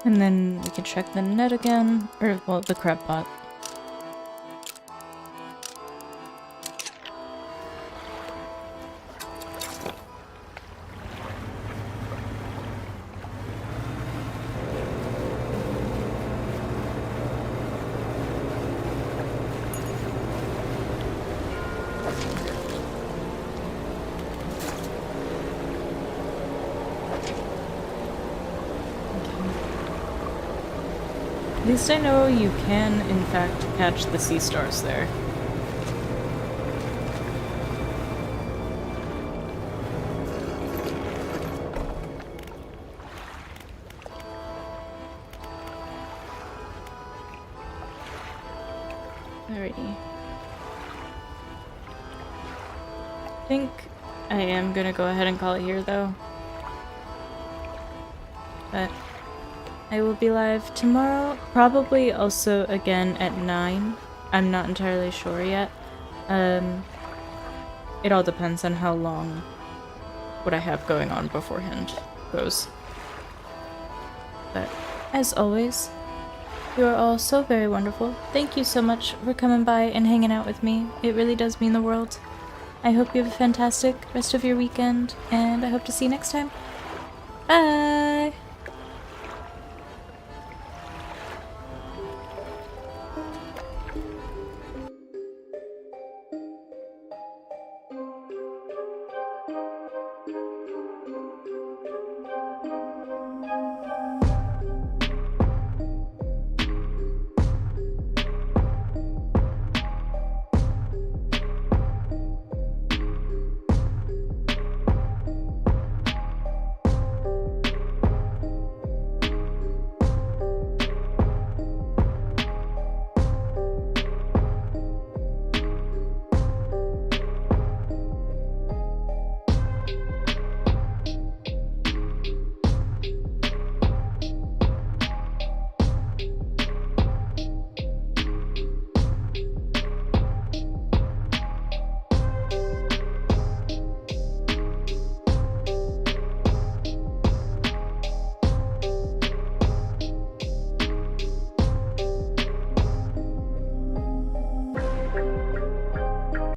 And then we can check the net again, or, well, the crab pot. At least I know you can, in fact, catch the sea stars there. Alrighty. I think I am gonna go ahead and call it here though. But I will be live tomorrow, probably also again at 9. I'm not entirely sure yet. It all depends on how long what I have going on beforehand goes. But as always, you are all so very wonderful. Thank you so much for coming by and hanging out with me. It really does mean the world. I hope you have a fantastic rest of your weekend, and I hope to see you next time. Bye!